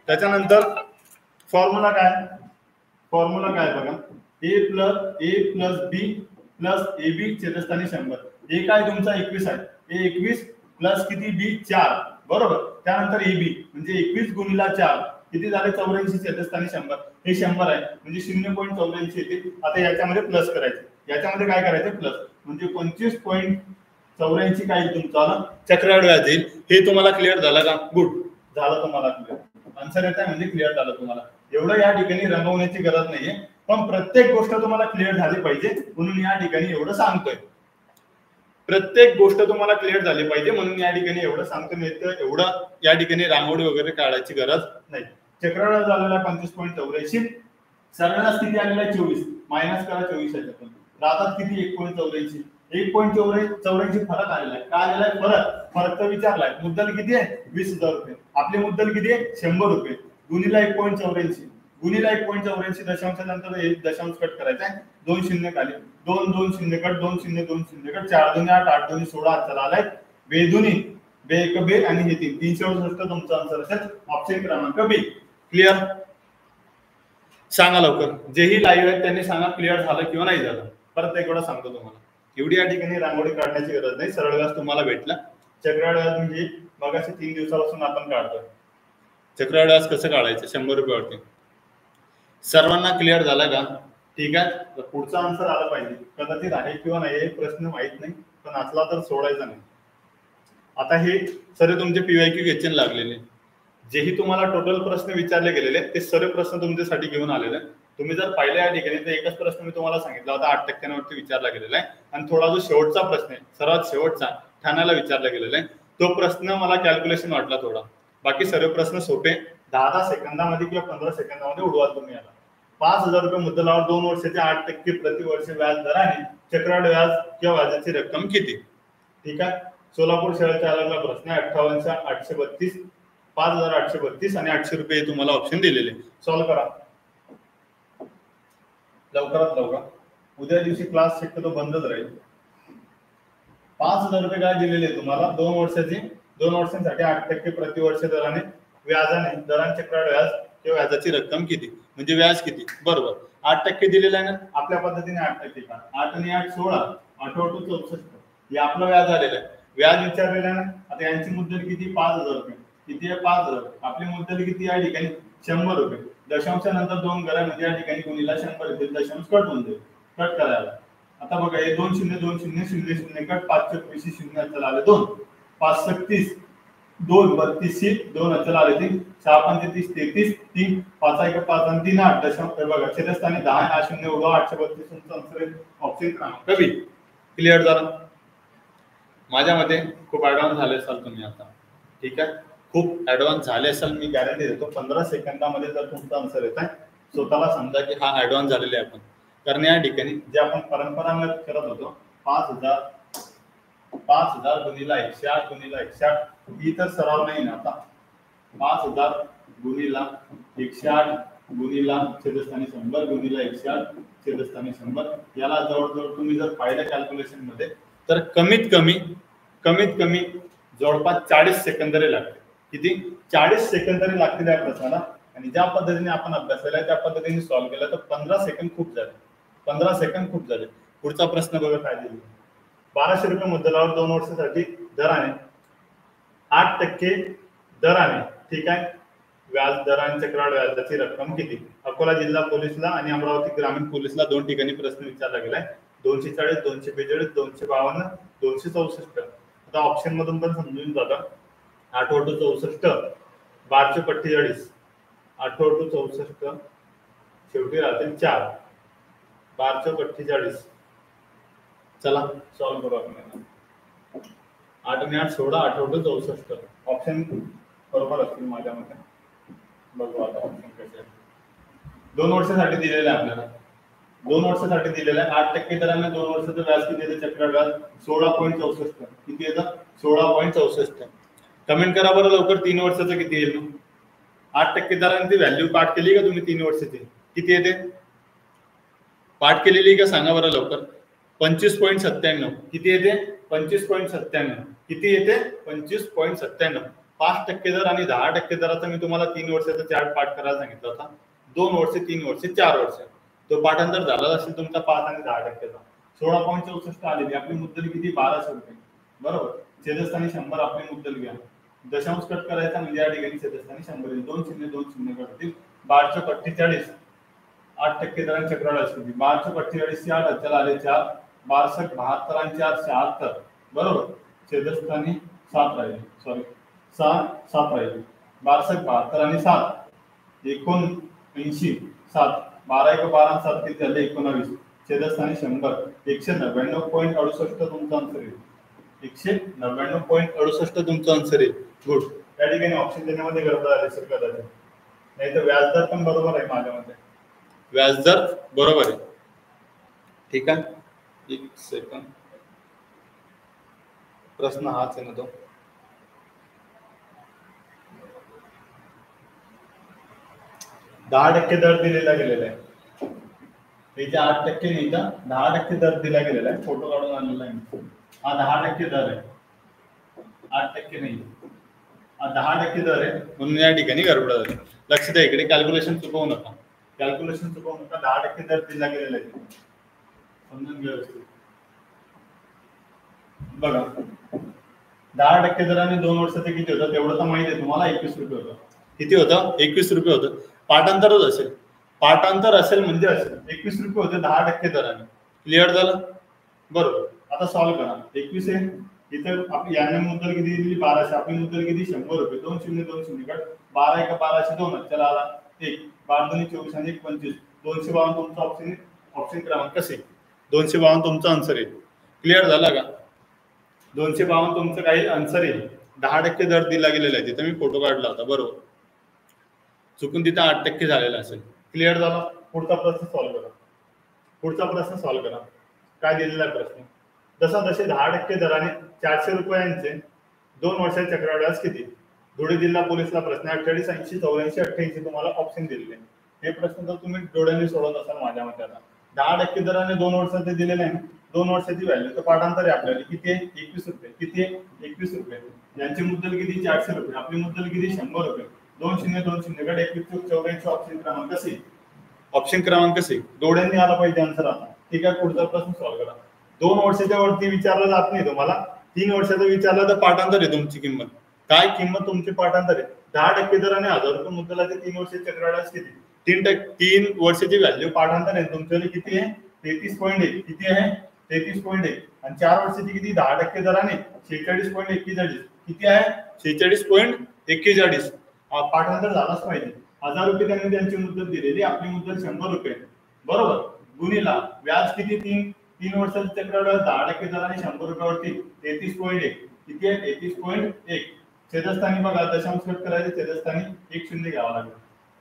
त्याच्यानंतर फॉर्म्युला काय बघा, a plus b plus ab छेदस्थानी 100. हे काय तुमचा 21 आहे. a 21 प्लस किती b 4, बरोबर. त्यानंतर ab म्हणजे 21 गुणिला 4 किती झाले 84 छेदस्थानी 100. हे 100 आहे म्हणजे 0.84 येते. आता याच्यामध्ये प्लस करायचं, याच्यामध्ये काय करायचं प्लस, म्हणजे 25.84 काय तुमचा चक्रवाढ व्याज येईल. हे तुम्हाला क्लिअर झालं का, गुड झालं तुम्हाला क्लिअर. आन्सर येत आहे म्हणजे क्लिअर झालं तुम्हाला. एवढं या ठिकाणी रंगवण्याची गरज नाहीये, पण प्रत्येक गोष्ट तुम्हाला क्लिअर झाली पाहिजे म्हणून या ठिकाणी एवढं सांगतोय. प्रत्येक गोष्ट तुम्हाला क्लिअर झाली पाहिजे म्हणून या ठिकाणी एवढं सांगतो. नाही तर एवढं या ठिकाणी रांगोळी वगैरे काढायची गरज नाही. चक्रवाढ झालेला 25.84, सरळास किती आलेला आहे 24, मायनस करा 24 याच्यातून राहतात किती 1.84. 1.84 फरक आलेला आहे. काय आलेला आहे फरक तर विचारलाय. मुद्दल किती आहे 20,000 रुपये. आपली मुद्दल किती आहे 100 रुपये. गुणिला 1.84, गुणिला 1.84 दशांशानंतर एक दशांश कट करायचा आहे. 2 शून्य खाली, 2 2 शून्य कट, 2 0 2 शून्य कट, 4 2 8, 8 2 16 चला आलाय. बेदुनी बे एक बे आणि हे 3 368 तुमचा आन्सर असेल ऑप्शन क्रमांक बी. क्लिअर. सांगा लवकर, जेही लाईव्ह आहेत त्यांनी सांगा क्लिअर झालं किंवा नाही झालं. परत एक वेळा सांगतो तुम्हाला, एवढी या ठिकाणी रांगोळी काढण्याची गरज नाही. सरळ व्याज तुम्हाला भेटला. चक्रवाढ व्याज म्हणजे मगाशी 3 दिवसापासून आपण काढतोय. चक्रवाढ व्याज कसं काढायचं 100 रुपयावरती. सर्वांना क्लिअर झाला का? ठीक आहे, पुढचा आन्सर आला पाहिजे. कदाचित आहे किंवा नाही हे प्रश्न माहित नाही, पण असला तर सोडायचा नाही. आता हे सर्व तुमचे पीवायक्यू क्वेश्चन लागलेले, जेही तुम्हाला टोटल प्रश्न विचारले गेलेले ते सर्व प्रश्न तुमच्यासाठी घेऊन आलेले. तुम्ही जर पाहिले या ठिकाणी तर एकच प्रश्न मी तुम्हाला सांगितला होता 8% विचारला गेलेला आहे, आणि थोडा जो शेवटचा प्रश्न आहे सर्वात शेवटचा ठाण्याला विचारला गेलेला आहे, तो प्रश्न मला कॅल्क्युलेशन वाटला थोडा. बाकी सर्व प्रश्न सोपे, 10 सेकंदामध्ये किंवा 15 सेकंदामध्ये उडवाल तुम्ही. याला 5,000 रुपये मुद्दलावर 2 वर्षाचे 8% प्रतिवर्ष व्याज दराने चक्रवाढ व्याज किंवा व्याजाची रक्कम किती? ठीक आहे, सोलापूर शहराच्या आलेला प्रश्न 58,832, 5,832 आणि 800 रुपये तुम्हाला ऑप्शन दिलेले. सॉल्व्ह करा लवकरात लवकर. उद्या दिवशी क्लास शक्यतो बंदच राहील. 5,000 रुपये काय दिलेले तुम्हाला 2 वर्षाची, 2 वर्षांसाठी 8% प्रतिवर्ष दराने व्याजाने दराने चक्रवाढ व्याज किंवा व्याजाची रक्कम किती, म्हणजे व्याज किती. बरोबर, 8% दिलेलं आहे ना, आपल्या पद्धतीने 8% का 8 आणि 8 16, 8 8 64 हे आपलं व्याज आलेलं आहे. व्याज विचारलेलं आहे ना. आता यांची मुद्दल किती 5,000 रुपये, किती आहे 5,000. आपली मुद्दल किती या ठिकाणी 100 रुपये. दशांशानंतर 2 घरा म्हणजे या ठिकाणी कोणीला 100 येतील, दशांश कट होऊन जाईल. कट करायला आता बघा, हे 2 0 2 0 0 0 कट, 5 20 0 अचल आले 2, 5 36 2 32 2 अचल आले 3, 6 5 30 33 3, 5 1 5 आणि 3 8 दशांश. बघा छेदस्थानी 10 हा 0 उडवा 832 तुमचं आन्सर ऑप्शन क्रमांक बी. क्लिअर झालं? माझ्या मते खूप ऍडव्हान्स झाले असाल तुम्ही आता. ठीक आहे, खूप ऍडव्हान्स झाले असाल, मी गॅरंटी देतो. 15 सेकंदामध्ये जर तुमचा आन्सर येत आहे, स्वतःला समजा की हा ऍडव्हान्स झालेले आपण. कारण या ठिकाणी जे आपण परंपरागत करत होतो 5,000 गुणिला 108 गुणिला 108 ही तर सराव नाही ना आता. 5,000 गुणिला 108 गुणिला छेदस्थानी 100 गुणिला 108 छेदस्थानी 100, याला जवळजवळ तुम्ही जर पाहिलं कॅल्क्युलेशन मध्ये तर कमीत कमी जवळपास 40 सेकंद तरी लागते. किती? 40 सेकंद तरी लागतील या प्रश्नाला. आणि ज्या पद्धतीने आपण अभ्यास केला त्या पद्धतीने सॉल्व्ह केला तर 15 सेकंद खूप झाले. 15 सेकंद खूप झाले. पुढचा प्रश्न बघा काय दिला. 1200 रुपये मुद्दलावर 2 वर्षासाठी दराने 8% दराने, ठीक आहे, व्याज दराने चक्रवाढ व्याजाची रक्कम किती? अकोला जिल्हा पोलीसला आणि अमरावती ग्रामीण पोलीसला 2 ठिकाणी प्रश्न विचारला गेलाय. 240 242 252 264. आता ऑप्शन मधून पण समजून जातं. 8 × 64 12 × 45, 8 × 64 शेवटी राहतील 4, 12 × 48. चला सॉल्व्ह करू आपण. 8 आणि 8 16, 8 × 64 ऑप्शन बरोबर असतील माझ्या मते. बघू आता ऑप्शन कसे आहे. 2 वर्षासाठी दिलेलं आहे आपल्याला, 2 वर्षासाठी दिलेलं आहे. 8% दराने 2 वर्षाचं व्याज किती येतं चक्रवाढ व्याज? 16.64. किती येतं? 16.64. कमेंट करा बरं लवकर, 3 वर्षाचं किती येईल? 8% दराने ती व्हॅल्यू पाठ केली का तुम्ही 3 वर्षाची? किती येते? पाठ केलेली का सांगा बरं लवकर. 25.97. किती येते? 25.97. किती येते? 25.97. 5% दर आणि 10% दराचा मी तुम्हाला 3 वर्षाचा चार्ट पाठ करायला सांगितला होता. 2 वर्ष 3 वर्ष 4 वर्ष तो पाठांतर झाला असेल तुमचा 5 आणि 10%चा. 16.64 आलेली. आपली मुद्दल किती? 1200 रुपये. बरोबर. छेदस्थानी 100 आपली मुद्दल घ्या. दशांश कट करायचा म्हणजे या ठिकाणी छेदस्थानी 100 येईल. 2 0 2 0 करतील. 12 × 48 8% दराने चक्रवाढ व्याज किती? 12 × 48 8 अचल आले 4, 12 72 आणि 4 76. बरोबर. छेदस्थानी 7 राहिले. सॉरी 7 राहिले. 12 72 आणि 7 79 7, 12 × 12 7 किती झाले? 19. छेदस्थानी 100. 199.68 तुमचा आन्सर येईल. 199.68 तुमचा आन्सर येईल. गुड. त्या ठिकाणी ऑप्शन देण्यामध्ये गडबड आली असेल कदाचित. नाही तर व्याजदर पण बरोबर आहे माझ्या मते. व्याजदर बरोबर आहे. ठीक आहे, 1 सेकंद. प्रश्न हाच आहे ना तो. दहा 10% दर दिलेला गेलेला आहे. इथे 8% नाही का, 10% दर दिला गेलेला आहे. फोटो काढून आणलेला आहे. हा 10% दर आहे, 8% नाही. हा 10% दर आहे म्हणून या ठिकाणी गडबड झाली. लक्ष द्या, इकडे कॅल्क्युलेशन चुकवू नका. कॅल्क्युलेशन चुकवू नका. 10% दर दिला गेलेला आहे, समजून घ्या व्यवस्थित. बघा 10% दराने 2 वर्षाचे किती होतं तेवढं तर माहिती आहे तुम्हाला, 21 रुपये होतं. किती होतं? 21 रुपये होतं. पाठांतरच असेल, पाठांतर असेल म्हणजे असेल 21 रुपये होते 10% दराने. क्लिअर झालं? बरोबर. आता सॉल्व्ह करा. 21 आहे, इथं आपली याने मुद्दल किती दिली? 1200. आपली मुद्दल किती? 100 रुपये. 2 शून्य 2 शून्य कट. 12 एका 1200 2. चला आला 1. 12 24 आणि 1 25. 252 तुमचा ऑप्शन क्रमांक कसे? 252 तुमचा आन्सर आहे. क्लिअर झाला का? 252 तुमचं काही आन्सर आहे. 10% दर दिला गेलेला आहे. तिथे मी फोटो काढला होता, बरोबर. चुकून तिथे 8% झालेला असेल. क्लिअर झाला? पुढचा प्रश्न सॉल्व्ह करा. पुढचा प्रश्न सॉल्व्ह करा. काय दिलेला आहे प्रश्न? जसा जसे 10% दराने 400 रुपयांचे 2 वर्षाचे चक्रवाढ किती? धुळे जिल्हा पोलीसला प्रश्न 48 80 84 88 तुम्हाला ऑप्शन दिलेले. हे प्रश्न तर तुम्ही डोळ्यांनी सोडवत असाल माझ्या मते. आता 10% दराने 2 वर्षाचे दिलेले आहे. 2 वर्षाची व्हॅल्यू तर पाठांतर आहे आपल्याला किती आहे? 21 रुपये. किती आहे? 21 रुपये. यांची मुद्दल किती? 400 रुपये. आपली मुद्दल किती? 100 रुपये. 2 शून्य 2 शून्य कडे 21 84 ऑप्शन क्रमांक सी. ऑप्शन क्रमांक सी डोळ्यांनी आला पाहिजे आन्सर. आता ठीक आहे, पुढचा प्रश्न सॉल्व्ह करा. 2 वर्षाच्या वरती विचारलं जात नाही तुम्हाला. 3 वर्षाचं विचारलं तर पाठांतर आहे तुमची किंमत. काय किंमत तुमची? पाठांतर आहे. 10% दराने 1000 रुपये मुद्दलाचे 3 वर्षाचे चक्रवाढ किती? 3 वर्षाची व्हॅल्यू पाठांतर आहे तुमच्याकडे किती आहे? 33.1. किती आहे? 33.1. आणि 4 वर्षाची किती? 10% दराने 46.41. किती आहे? 46.41. पाठांतर झालाच पाहिजे. 1000 रुपये त्यांनी त्यांची मुद्दल दिलेली, आपली मुद्दल 100 रुपये, बरोबर. गुणिला व्याज किती? 3 वर्षाचं चक्रवाढ 10% दराने 100 रुपयावरती 33.1. किती आहे? 33.1. छेदस्थानी बघा, दशांश कट करायचे, छेदस्थानी 1 शून्य घ्यावा लागेल.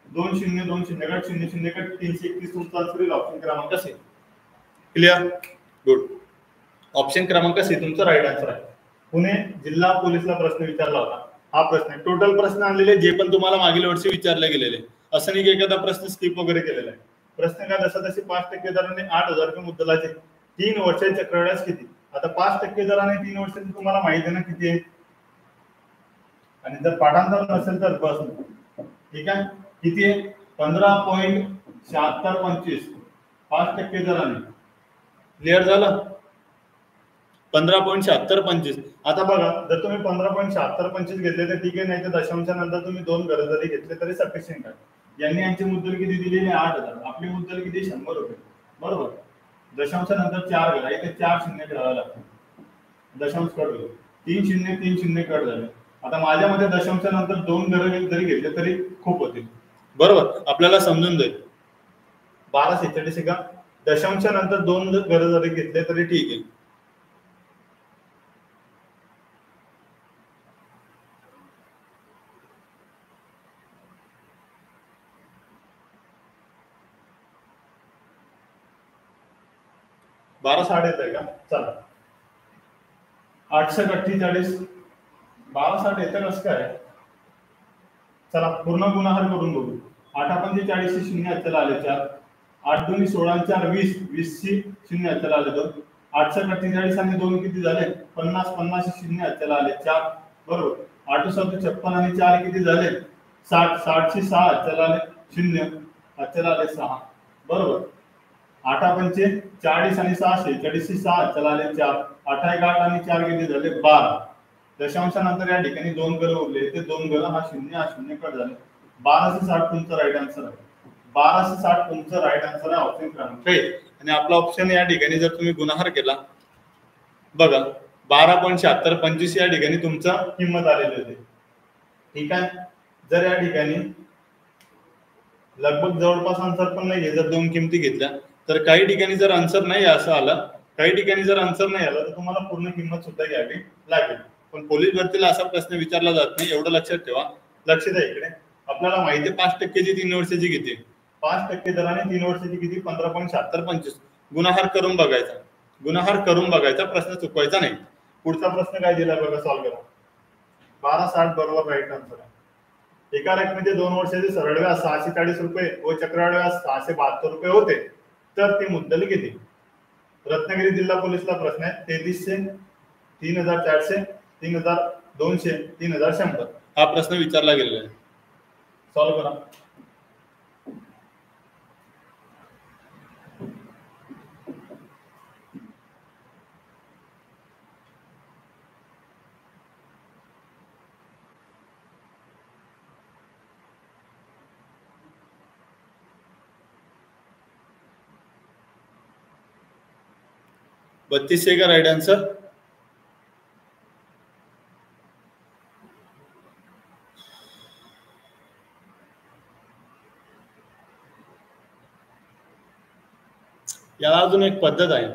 2 शून्य 2 शून्य कट 0 0 कट 331 तुमचा आन्सर ऑप्शन क्रमांक सी. क्लिअर? गुड. ऑप्शन क्रमांक सी तुमचा राईट आन्सर आहे. पुणे जिल्हा पोलीसला प्रश्न विचारला होता. हा प्रश्न टोटल प्रश्न आणलेले जे पण तुम्हाला मागील वर्षी विचारले गेलेले, असं नाही की एखादा प्रश्न स्किप वगैरे केलेला आहे. प्रश्न काय? जसा तसे 5% दराने 8000 रुपये मुद्दलाचे 3 वर्षाचे चक्रवाढ किती? आता 5% दराने 3 वर्षाचे तुम्हाला माहिती आहे ना किती आहे. आणि जर पाठांतर नसेल तर बस, ठीक आहे. किती आहे? 15.7625 5% दराने. क्लिअर झालं? 15.7625. आता बघा, जर तुम्ही 15.7625 घेतले तर ठीक आहे, नाही तर दशांशानंतर तुम्ही 2 घरं जरी घेतले तरी सफिशियंट आहे. यांनी यांची मुद्दल किती दिलेली? 8000. आपली मुद्दल किती? 100 रुपये, बरोबर. दशांशानंतर 4 घरं, इथे 4 शून्य ठेवावे लागतात. दशांश कट होईल. 3 शून्य 3 शून्य कट झाले. आता माझ्यामध्ये दशांशानंतर 2 घरं जरी घेतले तरी खूप होतील, बरोबर. आपल्याला समजून जाईल. 1246 का? दशांशानंतर 2 घरं जरी घेतले तरी ठीक आहे. बारा साठ येत आहे का? चला 848 1260 येतं कसं काय? चला पूर्ण गुणाकार करून बघू. 8 45 शून्य चला आले 4. 8 2 16 4 20 20 शून्य चला आले 2. 848 आणि 2 किती झाले? 50 50 शून्य चला आले 4, बरोबर. 8 7 56 आणि 4 किती झाले? 60 60 6 चला आले 0 चला आले 6, बरोबर. 8 पंचे 40 आणि 6 46 6 चला आले 4. 8 1 8 आणि 4 किती झाले? 12. दशांशानंतर या ठिकाणी 2 घरं उरले, ते 2 घरं हा शून्य कट झाले. 1260 तुमचं राईट आन्सर आहे. 1260 तुमचं राईट आन्सर आहे ऑप्शन क्रमांक ए. आणि आपला ऑप्शन या ठिकाणी जर तुम्ही गुणाकार केला बघा 12.7625 या ठिकाणी तुमचा किंमत आलेली होती, ठीक आहे. जर या ठिकाणी लगभग जवळपास आन्सर पण नाहीये, जर 2 किमती घेतल्या तर काही ठिकाणी जर आन्सर नाही असं आलं, काही ठिकाणी जर आन्सर नाही आलं तर तुम्हाला पूर्ण किंमत सुद्धा घ्यावी लागेल. पण पोलीस भरतीला असा प्रश्न विचारला जात नाही, एवढं लक्षात ठेवा. लक्ष द्या इकडे. आपल्याला माहिती आहे 5% 3 वर्षाची किती? 5% दराने 3 वर्षाची किती? 15.7625. गुणाकार करून बघायचा, गुणाकार करून बघायचा, प्रश्न चुकवायचा नाही. पुढचा प्रश्न काय दिला बघा, सॉल्व्ह करा. 1260 बरोबर राईट आन्सर आहे. एका रकमेचे 2 वर्षाचे सरळ व्याज 640 रुपये व चक्रवाढ व्याज 672 रुपये होते, तर ती मुद्दल किती? रत्नागिरी जिल्हा पोलीसला प्रश्न आहे. 3300 3400 3200 3100 हा प्रश्न विचारला गेलेला आहे. सॉल्व्ह करा. 32 का राईट आन्सर. याला अजून एक पद्धत आहे,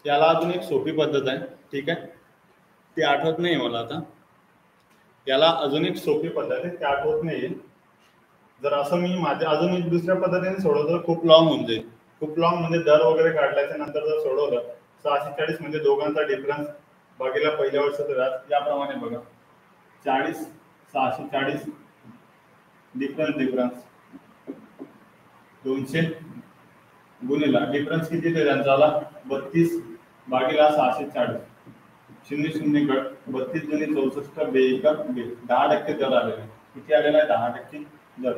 याला अजून एक सोपी पद्धत आहे. ठीक आहे, ती आठवत नाही मला आता. याला अजून एक सोपी पद्धत आहे, ती आठवत नाही. जर असं मी माझ्या अजून एक दुसऱ्या पद्धतीने सोडवलं तर खूप लॉंग होऊन जाईल. खूप लॉंग म्हणजे दर वगैरे काढल्याच्या नंतर जर सोडवलं 640 म्हणजे दोघांचा डिफरन्स भागीला पहिल्या वर्षाचा व्याज याप्रमाणे बघा. 40 640 डिफरन्स 200 गुणिला डिफरन्स किती ते त्यांचा आला 32 भागीला 640 0 गट 32 दुनी 64 बेक 10% दर आलेला. किती आलेला आहे 10% दर.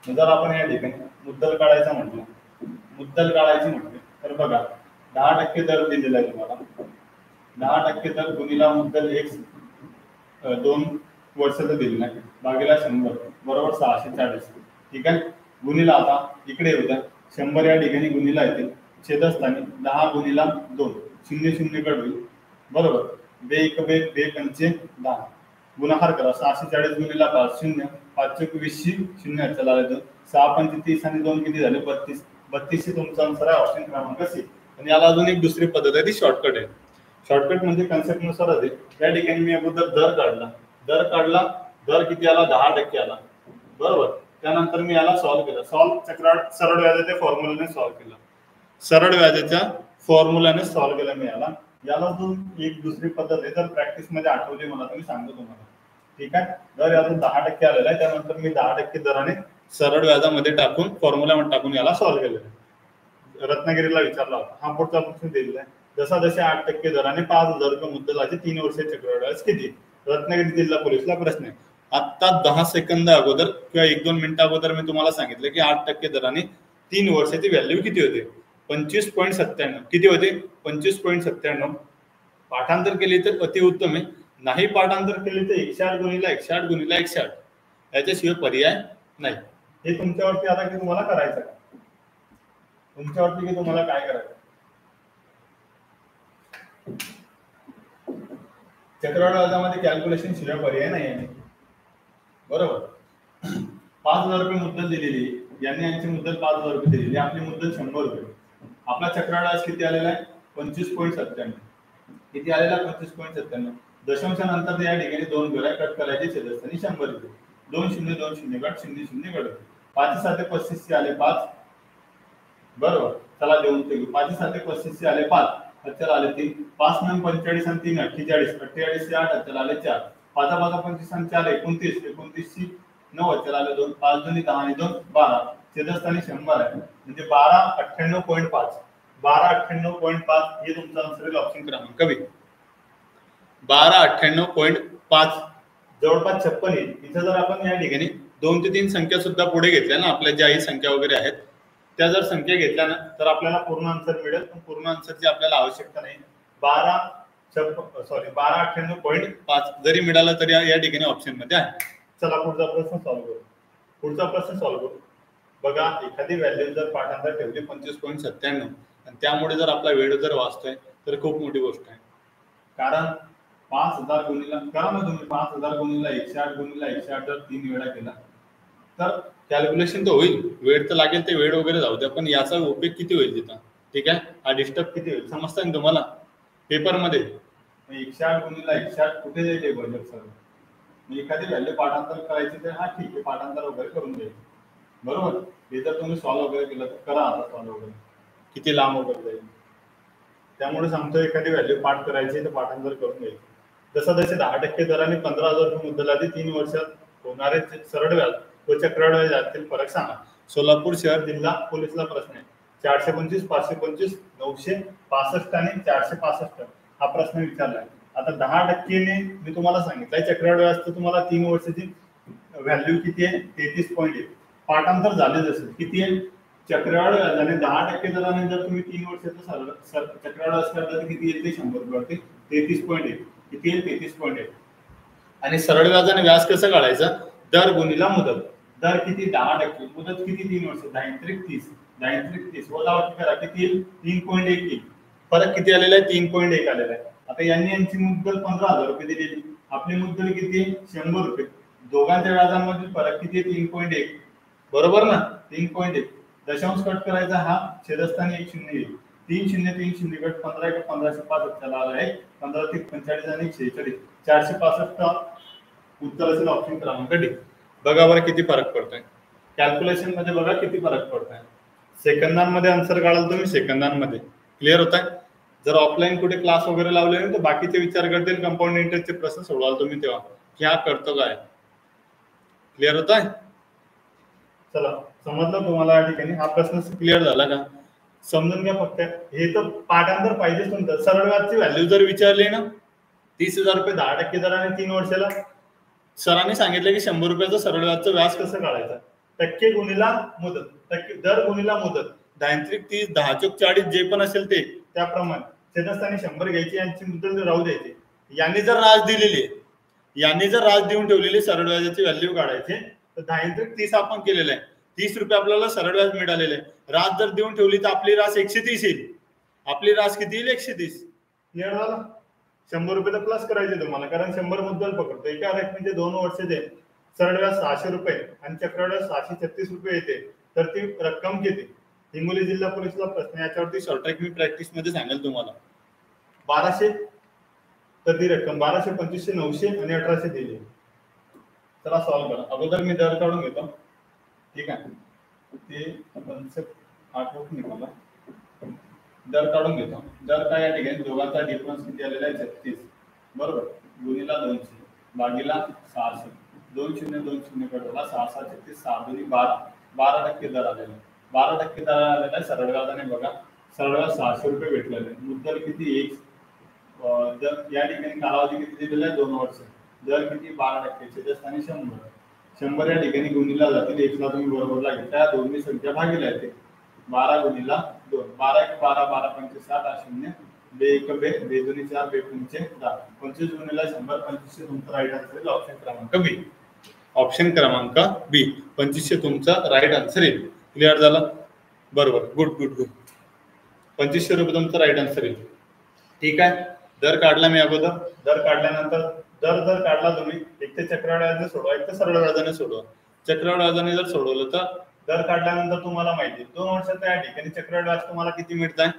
जर आपण या ठिकाणी मुद्दल काढायचा म्हटलं, मुद्दल काढायची म्हटले तर बघा 10% दर दिलेला आहे तुम्हाला. 10% दर गुणिला मुद्दल x 2 वर्षाचं दिलेलं आहे भागीला 100 बरोबर 640. ठीक आहे, गुणिला आता इकडे होत्या 100 या ठिकाणी गुणिला येते छेदस्थानी 10 गुणिला 2 0 कट होईल बरोबर. बे पंचे 10 गुणाकार करा 640 गुणिला 5 0 5 20 0 चला 6 पंचे 30 आणि 2 किती झाले 32. 32 तुमचा आन्सर आहे ऑप्शन क्रमांक सी. आणि याला अजून एक दुसरी पद्धत आहे, ती शॉर्टकट आहे. शॉर्टकट म्हणजे कन्सेप्ट नुसार आहे. या ठिकाणी मी अगोदर दर काढला, दर किती आला 10% आला बरोबर. त्यानंतर मी याला सॉल्व्ह केलं. सरळ व्याजाच्या फॉर्म्युलाने सॉल्व्ह केलं. सरळ व्याजाच्या फॉर्म्युलाने सॉल्व्ह केलं मी याला. याला अजून एक दुसरी पद्धत आहे, जर प्रॅक्टिस मध्ये आठवली मला तर मी सांगतो तुम्हाला. ठीक आहे, दर यातून 10% आलेला आहे. त्यानंतर मी 10% दराने सरळ व्याजामध्ये टाकून फॉर्म्युलामध्ये टाकून याला सॉल्व्ह केलेलं आहे. रत्नागिरीला विचारला होता. हा पुढचा प्रश्न दिलेला आहे. जसा जसे 8% दराने 5,000 रुपये मुद्दलाचे 3 वर्षे चक्रवाढ व्याज किती. रत्नागिरी जिल्हा पोलीसला प्रश्न आहे. आता 10 सेकंद अगोदर किंवा 1-2 मिनिटं अगोदर मी तुम्हाला सांगितलं की 8% दराने 3 वर्षाची व्हॅल्यू किती होते 25.97. किती होते 25.97. पाठांतर केली तर अतिउत्तम आहे. नाही पाठांतर केली तर 108 गुणिला 108 गुणिला 108 याच्याशिवाय पर्याय नाही. हे तुमच्यावरती आता की तुम्हाला करायचं आहे, तुमच्यावरती की तुम्हाला काय करायचं. चक्रवाढ व्याजामध्ये कॅल्क्युलेशन शिवाय पर्याय नाही आहे बरोबर. 5,000 रुपये मुद्दल दिलेली, यांनी यांची मुद्दल 5,000 रुपये दिलेली, आपली मुद्दल 100 रुपये. आपला चक्रवाढ व्याज किती आलेला आहे 25.97. किती आलेला 25.97. दशांशानंतर या ठिकाणी 2 घरा कट करायचे छेदस्थानी 100 रुपये. 2 0 2 0 गट 0 0 गट 5 7 35 आले 5 बरोबर. चला देऊन ठेवू 5 7 35 आले 5 चला आले 3 5 9 45 आणि 3 48 48 से 8 चला आले 4 5 5 25 आणि 4 29 29 9 चला आले 2 5 2 10 आणि 2 12 छेदस्थानी 100 आहे म्हणजे 12 98.5 12 98.5 हे तुमचा आन्सर ऑप्शन क्रमांक बी 12 98.5 जवळपास 56 येईल. इथं जर आपण या ठिकाणी 2 ते 3 संख्या सुद्धा पुढे घेतल्या ना, आपल्या ज्याही संख्या वगैरे आहेत त्या जर संख्या घेतल्या ना तर आपल्याला पूर्ण आन्सर मिळेल. पण पूर्ण आन्सरची आपल्याला आवश्यकता नाही. 12 98.5 जरी मिळालं तरी या ठिकाणी ऑप्शन मध्ये आहे. चला पुढचा प्रश्न सॉल्व्ह करू. बघा एखादी व्हॅल्यू जर पाठांतर ठेवली 25.97 आणि त्यामुळे जर आपला वेळ जर वाचतोय तर खूप मोठी गोष्ट आहे. कारण 5,000 गुणिला करा ना तुम्ही 5,000 गुणिला 108 गुणिला 108 जर 3 वेळा केला तर कॅल्क्युलेशन तर होईल, वेळ तर लागेल, ते वेळ वगैरे जाऊ द्या, पण याचा उपयोग किती होईल तिथं. ठीक आहे, हा डिस्टर्ब किती होईल समजता ना तुम्हाला पेपरमध्ये. 108 गुणिला 108 कुठे जाईल बजेट सर. एखादी व्हॅल्यू पाठांतर करायची तर हा ठीक आहे पाठांतर वगैरे करून द्यायचं बरोबर. हे जर तुम्ही सॉल्व्ह वगैरे केलं तर करा आता सॉल्व्ह वगैरे किती लांब वगैरे जाईल. त्यामुळे सांगतो एखादी व्हॅल्यू पाठ करायची तर पाठांतर करून घ्यायचं. जसं जसे 10% दराने 15,000 रुपये मुद्दलाचे 3 वर्षात होणारे सरळ व्याज व चक्रवाढ व्याज यातील फरक सांगा. सोलापूर शहर जिल्हा पोलीसला प्रश्न आहे. 425 525 965 आणि 465 हा प्रश्न विचारलाय. आता 10%ने मी तुम्हाला सांगितलंय चक्रवाढ व्याज तर तुम्हाला 3 वर्षाची व्हॅल्यू किती आहे 33.1. पाठांतर झाले जसे किती आहे चक्रवाढ व्याजाने 10% दराने जर तुम्ही 3 वर्षाचं चक्रवाढ व्याज करता तर किती येते 100 रुपये वरती 33.1. किती आहे 33.1. आणि सरळ व्याजाने व्याज कसं काढायचं दर गुणिला मुदत. दर किती 10%, मुदत किती 3 वर्ष 10 30 10 30 वजावट करा किती 3.1 येईल. फरक किती आलेला आहे? 3.1 आलेला आहे. आता यांनी यांची मुद्दल 15,000 रुपये दिलेली, आपली मुद्दल किती आहे? 100 रुपये. दोघांच्या व्याजांमधील फरक किती आहे? 3.1. बरोबर ना? 3.1. दशांश कट करायचा, हा छेदस्थानी एक शून्य येईल. 3 शून्य 3 शून्य कट 15 1 1565 त्याला आला आहे. 15 3 45 आणि 46 465 उत्तर असेल ऑप्शन क्रमांक डी. बघा बरं किती फरक पडतोय कॅल्क्युलेशन मध्ये, बघा किती फरक पडतोय. सेकंदांमध्ये आन्सर काढाल तुम्ही, सेकंदांमध्ये. क्लिअर होत आहे? जर ऑफलाईन कुठे क्लास वगैरे लावले तर बाकीचे विचार करतील, कंपाऊंड इंटरेस्टचे प्रश्न सोडवाल तुम्ही तेव्हा की हा करतो काय. क्लिअर होत आहे? चला, समजलं तुम्हाला या ठिकाणी? हा प्रश्न क्लिअर झाला का? समजून घ्या फक्त. हे तर पाठांतर पाहिजेच तुमचं. सरळ व्याजची व्हॅल्यू जर विचारली ना, 30,000 रुपये 10% दराने 3 वर्षाला, सरांनी सांगितलं की 100 रुपयाचं सरळ व्याजचं व्याज कसं काढायचं? टक्के गुणिला मुदत, टक्के दर गुणिला मुदत, 10 30 10 40 जे पण असेल ते त्याप्रमाणे छेदस्थानी 100 घ्यायची, यांची मुदत राहू द्यायची. यांनी जर राज दिलेली आहे, यांनी जर राज देऊन ठेवलेली सरळ व्याजाची व्हॅल्यू काढायची, तर 10 30 आपण केलेलं आहे. 30 रुपये आपल्याला सरळ व्याज मिळालेलं आहे. राज जर देऊन ठेवली तर आपली रास 130 येईल. आपली रास किती येईल? 130. क्लिअर झालं? 100 रुपये तर प्लस करायचे तुम्हाला, कारण 100 मुद्दल पकडतो. एका रकमेचे 2 वर्षाचे सरळ व्याज 600 रुपये आणि चक्रव्याज 636 रुपये येते. तर ती रक्कम किती? हिंगोली जिल्हा पोलीसला प्रश्न, याच्यावरती शॉर्ट ट्रॅक मी प्रॅक्टिस मध्ये सांगेल तुम्हाला. 1200 तर ती रक्कम 1200 2500 900 आणि 1800 दिली. चला सॉल्व्ह करा. अगोदर मी दर काढून घेतो, ठीक आहे? ते कन्सेप्ट आठवत नाही मला. दर काढून घेतो. दर काय या ठिकाणी दोघांचा डिफरन्स किती आलेला आहे? 36 बरोबर, गुणिला 200 भागीला 600. 2 0 2 0 कटवला, 6 6 36 6 2 12 12% दर आलेला आहे. 12% दर आलेला आहे सरळ व्याजाने. बघा, सरळ व्याज 600 रुपये भेटलेले. मुद्दल किती? 1. दर या ठिकाणी कालावधी किती दिलेला आहे? 2 वर्ष. दर किती? 12%. छेदस्थानी 100. 100 या ठिकाणी गुणिला जातील. 1 ला तुम्ही बरोबरला घेता, दोन्ही संख्या भागीला येते. 12 गुणिला 2, 12 1 12 12 5 7 8 0 2 1 2 2 2 4 2 5 10 25 गुणिला 100 2500 तुमचा राईट आन्सर येईल. ऑप्शन क्रमांक बी. ऑप्शन क्रमांक बी 2500 तुमचा राईट आन्सर येईल. क्लिअर झालं? बरोबर, गुड गुड गुड. 2500 रुपये तुमचा राईट आन्सर येईल. ठीक आहे. दर काढला मी अगोदर. दर काढल्यानंतर दर काढला तुम्ही, एक तर चक्रव्याजाने सोडवा, एक तर सरळ व्याजाने सोडवा. चक्रव्याजाने जर सोडवलं तर दर काढल्यानंतर तुम्हाला माहिती 2 वर्षाचा या ठिकाणी चक्रवाढ व्याज तुम्हाला किती मिळत आहे?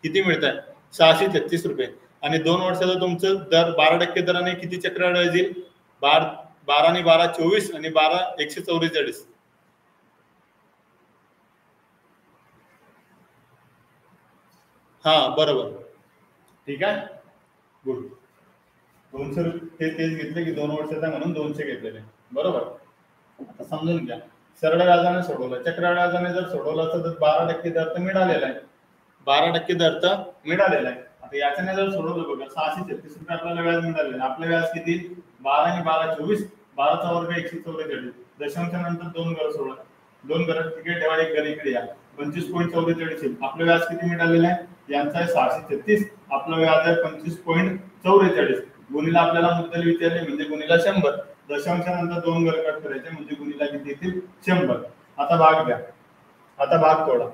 किती मिळत आहे? 636 रुपये. आणि 2 वर्षाचं तुमचं दर 12% दराने किती चक्रवाढ व्याज येईल? 12 आणि 12 24 आणि 12 144. हा बरोबर, ठीक आहे, गुड. 200 रुपये तेच घेतले की 2 वर्षाचा म्हणून 200 घेतलेले. बरोबर, आता समजून घ्या. सरळ व्याजाने सोडवलं, चक्रवाढ व्याजाने जर सोडवलं असतं तर 12% दर तर मिळालेला आहे. 12% दर तर मिळालेला आहे. आता याच्याने जर सोडवलं, बघा 636 रुपये आपल्याला व्याज मिळालेलं. आपलं व्याज किती? 12 आणि 12 24, 12चा वर्ग 144. दशांशानंतर 2 घर सोडा, 2 घर तिकडे ठेवा, 1 घर इकडे या, 25.44. आपलं व्याज किती मिळालेलं आहे? यांचा आहे 636, आपलं व्याज आहे 25.44. गुणिला आपल्याला मुद्दल विचारली म्हणजे गुणिला 100. दशांशानंतर 2 घर कट करायचे म्हणजे गुणिला किती येतील? 100. आता भाग द्या. आता भाग तोडा.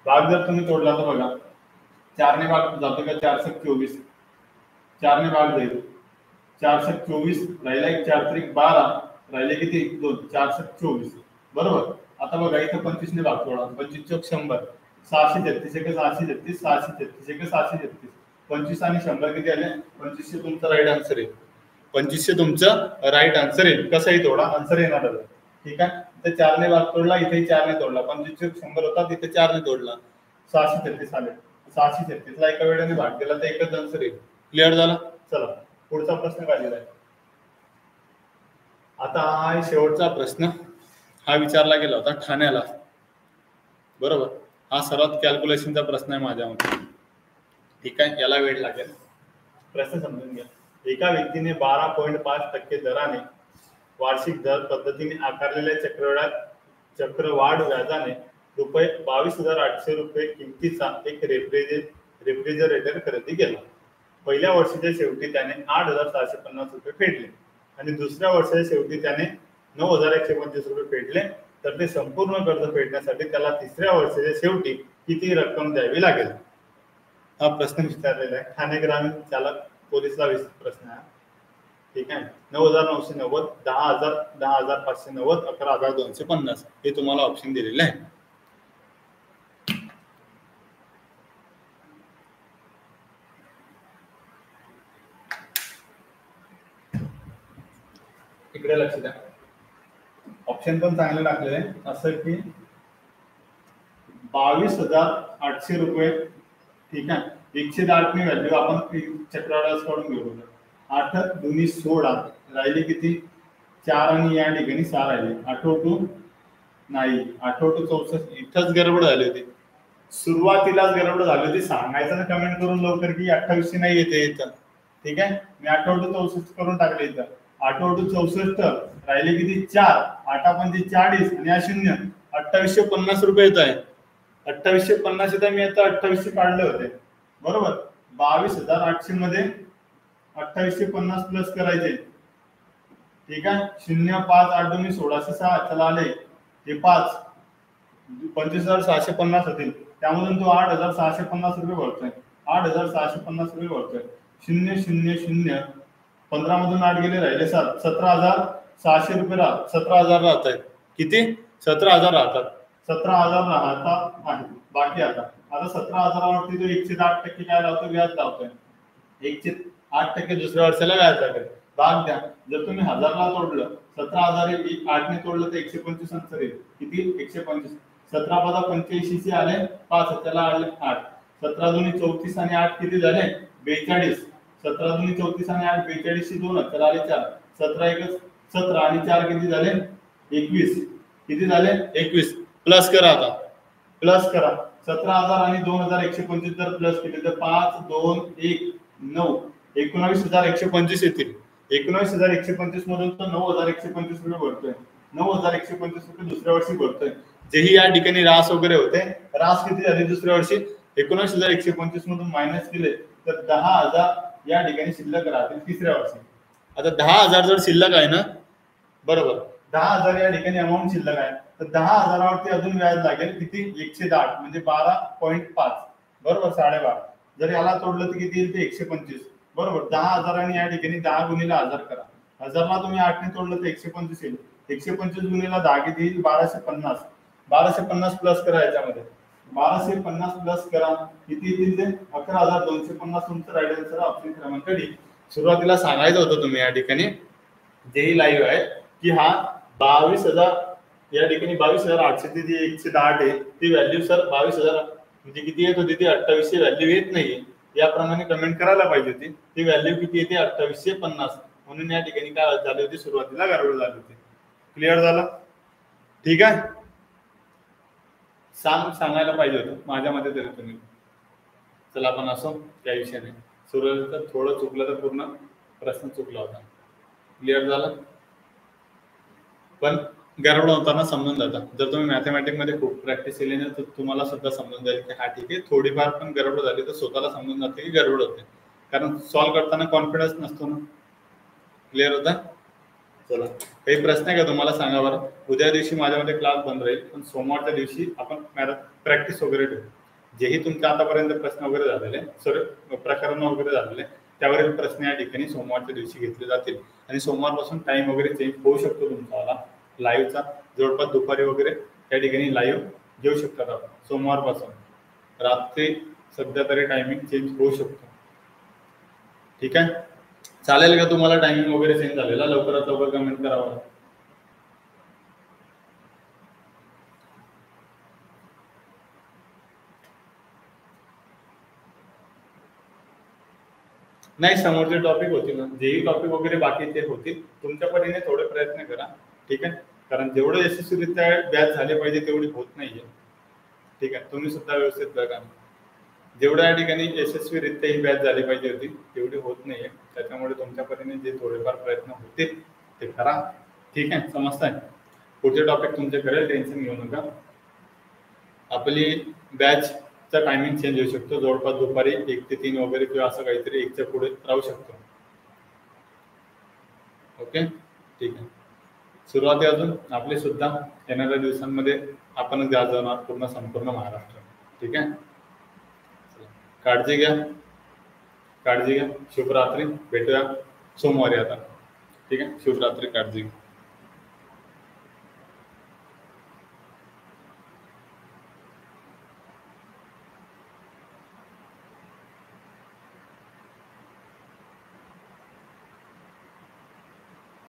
भाग जर तुम्ही तोडला तर बघा 4 ने भाग जातो का? 424. 4 ने भाग जाईल. 424 राहिला, 1 4 3 12 राहिले किती? 2 424. बरोबर. आता बघा इथं 25 ने भाग तोडा. 25 चौक 100. 633 एक 633, 633 एक 633. 25 आणि 100 किती आले? 2500 तुमचा राईट आन्सर येईल. 2500 तुमचं राईट आन्सर येईल. कसंही तोडा, आन्सर येणार. ठीक आहे. इथे 4 ने भाग तोडला, इथे 4 ने तोडला. 25 100 होता, तिथे 4 ने तोडला. 633 आले. 633 ला एका वेळेने भाग केला तर एकच आन्सर येईल. क्लिअर झाला? चला पुढचा प्रश्न काय दिलाय? आता हा शेवटचा प्रश्न हा विचारला गेला होता ठाण्याला. बरोबर, हा सर्वात कॅल्क्युलेशनचा प्रश्न आहे माझ्यामध्ये. ठीक आहे, याला वेळ लागेल. प्रश्न समजून घ्या. एका व्यक्तीने 12.5% दराने वार्षिक दर पद्धतीने आकारलेल्या चक्रवाढ व्याजाने रुपये 22,800 रुपये किमतीचा एक रेफ्रिजरेटर खरेदी केला. पहिल्या वर्षाच्या शेवटी त्याने 8,750 रुपये फेडले आणि दुसऱ्या वर्षाच्या शेवटी त्याने 9,125 रुपये फेडले. तर ते संपूर्ण कर्ज फेडण्यासाठी त्याला तिसऱ्या वर्षाच्या शेवटी किती रक्कम द्यावी लागेल? हा प्रश्न विचारलेला आहे. ठाणे ग्रामीण चालक पोलीसला प्रश्न आहे. ठीक आहे. 9,990, 10,000, 10,590, 11,250 हे तुम्हाला ऑप्शन दिलेले आहे. इकडे लक्ष द्या. ऑप्शन पण चांगले टाकलेले आहे. असं की 22,800 रुपये. ठीक आहे. 108 ने व्हॅल्यू आपण चक्रवाढ काढून घेऊ. 8 दुनी 16 राहिले किती? 4 आणि या ठिकाणी 6 राहिले. 8 नाही, 8 64. इथंच गडबड झाली होती. सुरुवातीलाच गडबड झाली होती. सांगायचं ना कमेंट करून लवकर की 2800 नाही येते इथं. ठीक आहे. मी 8 64 करून टाकले इथं. 8 64 राहिले किती? 4. 8 पंचे 40 आणि हा 0. 2850 रुपये येत आहे. 2850 येत आहे. मी आता 2800 काढले होते. बरोबर. 22,800 मध्ये 2850 प्लस करायचे. ठीक आहे. 0 5 8 2 1606 चला आले. हे 5 25,650 होतील. त्यामधून तो 8,650 रुपये भरतोय. 8,650 रुपये भरतोय. 0 0 0 15 मधून 8 गेले राहिले 7. 17,600 रुपये 17,000 राहत आहेत. किती? 17,000 राहतात. 17,000 राहतात आहे. बाकी आता 17,000वरती जो 108% काय लावतो? व्याज लावतोय. 108% दुसऱ्या वर्षाला व्याज लागेल. भाग द्या. जर तुम्ही 1000ला तोडलं, 17,000 8 ने तोडलं तर 125 अंतर येईल. किती? 125. 17 + 85 आले 5. त्याला आले 8. 17 दुनी 34 आणि 8 किती झाले? 42. 17 दुनी 34 आणि 8 42 2 त्याला आले 4. 17 1 17 आणि 4 किती झाले? 21. किती झाले? 21. प्लस करा आता. प्लस करा. 17,000 आणि 2,125 जर प्लस केले तर 5 2 1 9 19,125 येतील. 19,125 मधून तो 9,125 रुपये भरतोय. 9,125 रुपये दुसऱ्या वर्षी भरतोय. जेही या ठिकाणी रास वगैरे होते. रास किती झाली दुसऱ्या वर्षी? 19,125 मधून मायनस केले तर 10,000 या ठिकाणी शिल्लक राहतील तिसऱ्या वर्षी. आता 10,000 जर शिल्लक आहे ना, बरोबर, 10,000 या ठिकाणी अमाऊंट शिल्लक आहे तर 10,000वरती अजून व्याज लागेल. किती? 108 म्हणजे 12.5. बरोबर. 12.5. जर याला तोडलं तर किती येईल? ते 125. बरोबर. 10,000 आणि या ठिकाणी 10 गुणिले 1000 करा. 1000ला तुम्ही 8 ने तोडलं तर 125 येईल. 125 गुणिले 10 किती येईल? 1250. 1250 प्लस करा याच्यामध्ये. 1250 प्लस करा. किती येतील ते? 11,250 तुमचं राईट आन्सर ऑप्शन क्रमांक डी. सुरुवातीला सांगायचं होतं तुम्ही या ठिकाणी जेही लाईव्ह आहे की हा 22,000 या ठिकाणी 22,800 ती 108 आहे. ती व्हॅल्यू सर 22,000 म्हणजे किती येत होती? ती 2800 व्हॅल्यू येत नाहीये. याप्रमाणे कमेंट करायला पाहिजे होती. ती व्हॅल्यू किती येते? 2850. म्हणून या ठिकाणी काय झाली होती? सुरुवातीला गडबड झाली होती. क्लिअर झालं? ठीक आहे. सांगायला पाहिजे होतं माझ्या मते तरी तुम्ही. चला आपण असो काही विषय नाही. सुरुवातीला थोडं चुकलं तर पूर्ण प्रश्न चुकला होता. क्लिअर झालं? पण गडबड होताना समजून जातं. जर तुम्ही मॅथमॅटिक्स मध्ये खूप प्रॅक्टिस केली ना तर तुम्हाला सुद्धा समजून जाईल की हा ठीक आहे. थोडीफार पण गडबड झाली तर स्वतःला समजून जाते की गडबड होते. कारण सॉल्व्ह करताना कॉन्फिडन्स नसतो ना. क्लिअर होता? चला, काही प्रश्न आहे का तुम्हाला? सांगा बरं. उद्या दिवशी माझ्यामध्ये क्लास बंद राहील पण सोमवारच्या दिवशी आपण प्रॅक्टिस वगैरे ठेवू. जेही तुमचे आतापर्यंत प्रश्न वगैरे झालेले सॉरी प्रकरण वगैरे झालेले त्यावरील प्रश्न या ठिकाणी सोमवारच्या दिवशी घेतले जातील. आणि सोमवारपासून टाइम वगैरे चेंज होऊ शकतो तुमचा लाईव्हचा. जवळपास दुपारी वगैरे त्या ठिकाणी लाईव्ह घेऊ शकतात आपण. सोमवारपासून रात्री सध्या तरी टायमिंग चेंज होऊ शकतो. ठीक आहे. चालेल का तुम्हाला? टायमिंग वगैरे चेंज झालेला लवकरात लवकर कमेंट करावं. नाही, समोरचे टॉपिक होतील ना, जेही टॉपिक वगैरे बाकी ते होतील. तुमच्या परीने थोडे प्रयत्न करा. ठीक आहे. कारण जेवढं यशस्वीरित्या बॅच झाले पाहिजे तेवढी होत नाहीये. ठीक आहे. तुम्ही सुद्धा व्यवस्थित बघा. जेवढ्या या ठिकाणी यशस्वीरित्या ही बॅच झाली पाहिजे होती तेवढी होत नाहीये. त्याच्यामुळे तुमच्या परीने जे थोडेफार प्रयत्न होतील ते करा. ठीक आहे. समजताय? पुढचे टॉपिक तुमचे करेल, टेन्शन घेऊ नका. आपली बॅचचा टायमिंग चेंज होऊ शकतो. जवळपास दुपारी 1 ते 3 वगैरे किंवा असं काहीतरी 1च्या पुढे राहू शकतो. ओके. ठीक आहे. सुरुवाती अजून आपली सुद्धा येणाऱ्या दिवसांमध्ये आपणच गाजवणार पूर्ण संपूर्ण महाराष्ट्र. ठीक आहे. काळजी घ्या, काळजी घ्या. शुभरात्री. भेटूया सोमवारी आता. ठीक आहे, शुभरात्री. काळजी घ्या.